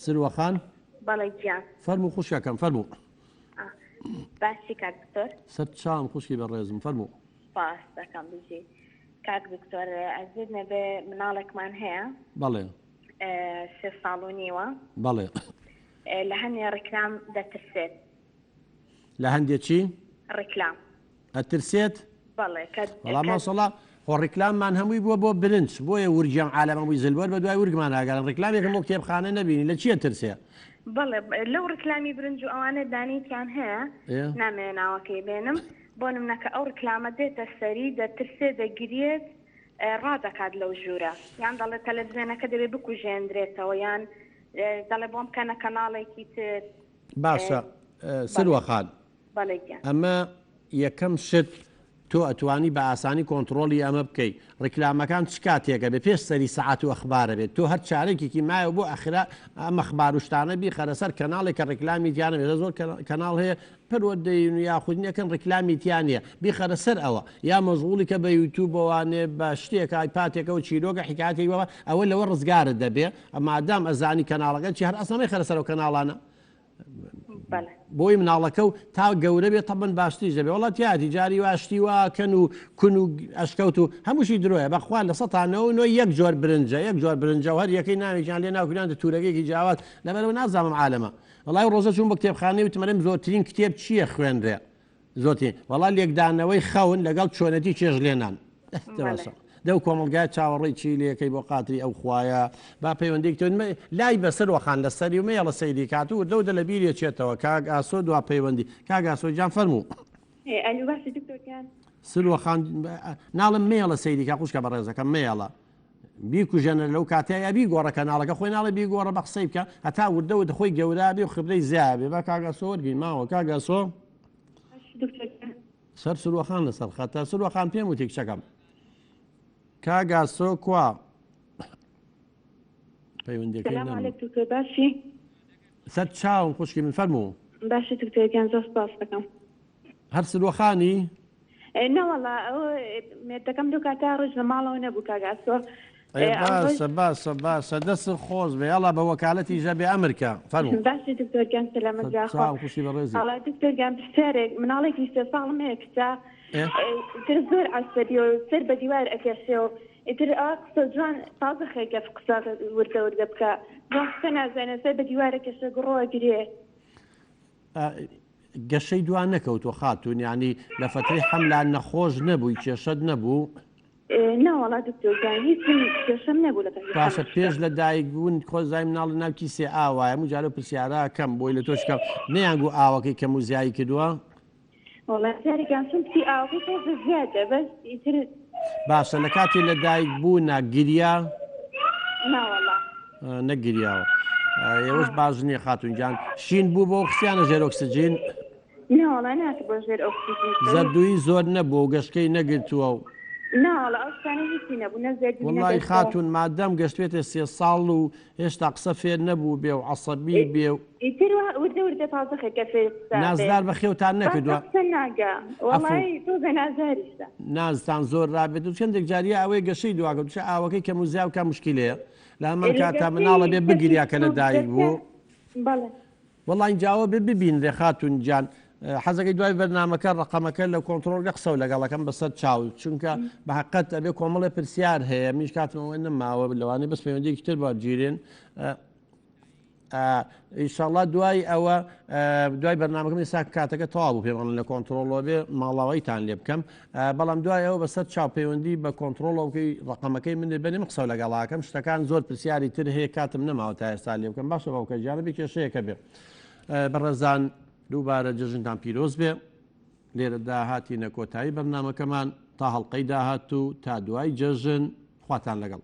سروەخان بەڵێ گیان فەرموو خوشکەکەم فەرموو باسی کاک دکتۆر سەر چاوم خوشکی بەڕێزم فەرموو باس دەکەم بژی کاک دکتۆر ئەزید نەبێ مناڵێکمان هەیە بەڵێ 6 ساڵ و نیوە بەڵێ لە هەندێ ڕێکلام دەترسێت لە هەندێکی ڕێکلام ئەترسێت بەڵێ وەڵام ماسەڵا خۆ ڕێکلاممان هەمووی بووە بۆ برنج بۆیە ورجیان عالەمەوەی زلوەر بە دوای ورگمان ئاگەرن ڕێکلامێکم بۆ کتێبخانە نەبینی لە چیە ترسێ بەڵێ لەو ڕێکلامی برنج و ئەوانە دانیتیان هەیە نامێ ناوەکەی بێنم بۆ نمونەکە ئەو ڕێکلامە دێتە سەری دەترسێ دەگرێت ڕادەکات لەو ژوورە یان دەڵێت تەلەڤیزیۆنەکە دەبێت بکوژێندرێتەوە یان دەڵێ بۆم کەنە کەناڵێکی تر باشە سروەخان بەڵێ ئەمە یەکەم شت تۆ ئەتوانی بە ئاسانی کۆنتترۆلی ئەمە بکەیت ڕێکلامەکان چ کاتێکە بێ پێش سەری سەعات و ئەخبارە بێت تۆ هەر چارێکێکی مایە بۆ ئەخرا ئەمە خباروشتانە بی خەرەسەر کەناڵێک کە ڕێکلامی دیانە بێت زۆر کەناڵ هەیە پەروەردەین یاخودنیەکەن ڕێکلامی تیانە بیخەرە سەر ئەوە یا مەزغوڵی کە بە یوتیوبەوانێ بە شتێک ئایپاتێکە و چیرۆگە حکاتێکەوە ئەوە لەوە ڕزگارت دەبێ ئەمادام ئەزانی کەناڵەکە چی هەر ئەسەمەی خەرەسەر و کەناڵانە بۆی مناڵەکە و تا گەورە بێت تەبن باشتی دەبێ وڵات یاتی جاری واشتی واکەن و کون و ئەشکەوت و هەمووشی درۆیە بەخوا لە سەتانەوە نۆ یەک جۆر برنجە یەک جۆر برنجە و هەر یەکەی ناوێکیان لێ ناوکران تورەکەیکی جیاوات لەبەرەوە نازانم عالەمە وڵای ڕۆژە چوون بە کتێبخانەی وتمەرم زۆرترین کتێب چییە خوێنرێ زۆرترین وڵا لێکدانەوەی خەون لەگەڵ چۆنەتی چێژلێنان دەو کۆمەلگای چاوەڕێی چیلەکەی بۆ قاتری ئەو خوایە با پەیوەندێک لای بەسەر وەخان لە سەری و مێڵە لە سەیری کاتوو دەودە لە بیرێ چێتەوە کاگ ئاسۆ دوا پەیوەندی کاگ ئاسۆ جان فەرموو سروەخان ناڵم مێڵە سەیری کا خوشکە بە ڕێزەکەم مێڵە بیکوژەنە لەو کاتەیە بی گۆڕە کەناڵەکە خۆی ناڵە بیگۆڕە بە قسەی بکە هەتا وردەوت خۆی گەورابێ و خبرەی زیابێ بە کاگ ئاسۆ وەرگین ماوە کاگ ئاسۆ سەر سروەخان لەسەر خەتە سروەخان پێم وتی کچەکەم کاگاسۆ کوا پەیوەندەکەی باشی سەر چاوم خوشکی من فەرموو باشی دکتۆرەکان زۆر سپاس دەکەم هەر سروەخانی نەوەڵا ئەوە مێردەکەم دوو کاتا ڕۆژ لە ماڵەوە نەبوو کاگاسۆ باشە باشە باشە دەست خۆش بێ ئەڵا بە وەکالەتی ژەبێ ئەمریکا فەرموو باشی دکتۆرگیان سەلامەت جاخوا خوشی بەڕێزی ئەڵا دکتۆرگیان پرسیارێک مناڵێکی 3 ساڵم هەیە کچە تر زۆر عەسەبی و سەر بە دیوار ئەکەشێ و ئیتر ئەوە قسە جوان تازە خێکە قسە وردە وردە بکە جوان قسە نازانێت سەر بە دیوارە کەشە گڕۆوە گرێ گەشەی دوان نەکەوتۆ خاتون ینی لە فەتری حەملان نەخۆش نەبووی کێشەت نەبوو ناوەڵا دکتۆرگیان هیچ کێشەم نەبوو لە باشە پێش لە دایک بوون خۆزای مناڵ ناوکی سێ ئاوایە و جارە پرسیارە کەم بۆی لە تۆشکەم نەیانگو ئاوەکەی کەم و زیایی کردووە وڵاتیارێکیان چون پسی ئاوەکەی تۆزە زیادە بەس ئیتر باشە لە کاتی لە دایک بوو ناگیریا ناوەڵا نەگیریاوە ئێوەش باش نییە خاتونجان شین بوو بۆ قسییانە ژێر ئۆکسسیجین ناوەڵا ناکە بۆ ژێر ئۆکسسیجین زەردووی زۆر نەبوو و گەشتەکەی نەگرتووە و ناوەڵا ئەو شتانە هیچی نەبوو نەزێت وڵی خاتون مادەم گەشتێتە 3 ساڵ و هێشتا قسە فێر نەبوو بێ و عەسەبی بێ و ئیتر وردە وردە تازە خێکە فێر نازدار بە خێوتان نەکردووە قسە ناگا وەڵی تۆزە نازاریشتە نازتان زۆر ڕابێت و چەندێک جاریە ئەوەی گەشەی دواکەوت چ ئاوەکەی کە موزیا و کا مشکلەیە لە هەمان کاتا مناڵە بێ بگیریا کە لە دایک بوو وەڵی جاوە بێ ببین ڕێ خاتون جان حەزەکەی دوای بەرنامەکە ڕقەمەکە لە کۆنتترۆلگە قسە و لەگەڵەکەم بەسەر چاو چونکە بە حقەت ئەبێ کۆمەڵی پرسیار هەیە میش کاتمەوە نەماوە لەوانەیە بەس پەیوەندێکی تر بە گیرێن ئیشەڵڵا دوای ئەوە دوای بەرنامەکەم ێستا کاتەکە تەواو بوو پێم لە کۆنتترۆلەوە بێ ماڵاوایتان لێ بکەم بەڵام دوای ئەوە بەسەر چاوپەیوەندی بە کۆنتترۆلەوەکەی ڕقەمەکەی من بەنێم قسە و لەگەڵاکەم شتەکان زۆر پرسیاری تر هەیە کاتم نەماوە تا ئێستا لێ بکەم باشە باوکە جیانەبی کێشەیەکە بێ بەڕێزان دووبارە جژنتان پیرۆز بێ لێرەدا هاتینە کۆتایی بەرنامەکەمان تا هەڵلقەی داهات و تا دوای جەژن خواتان لەگەڵ.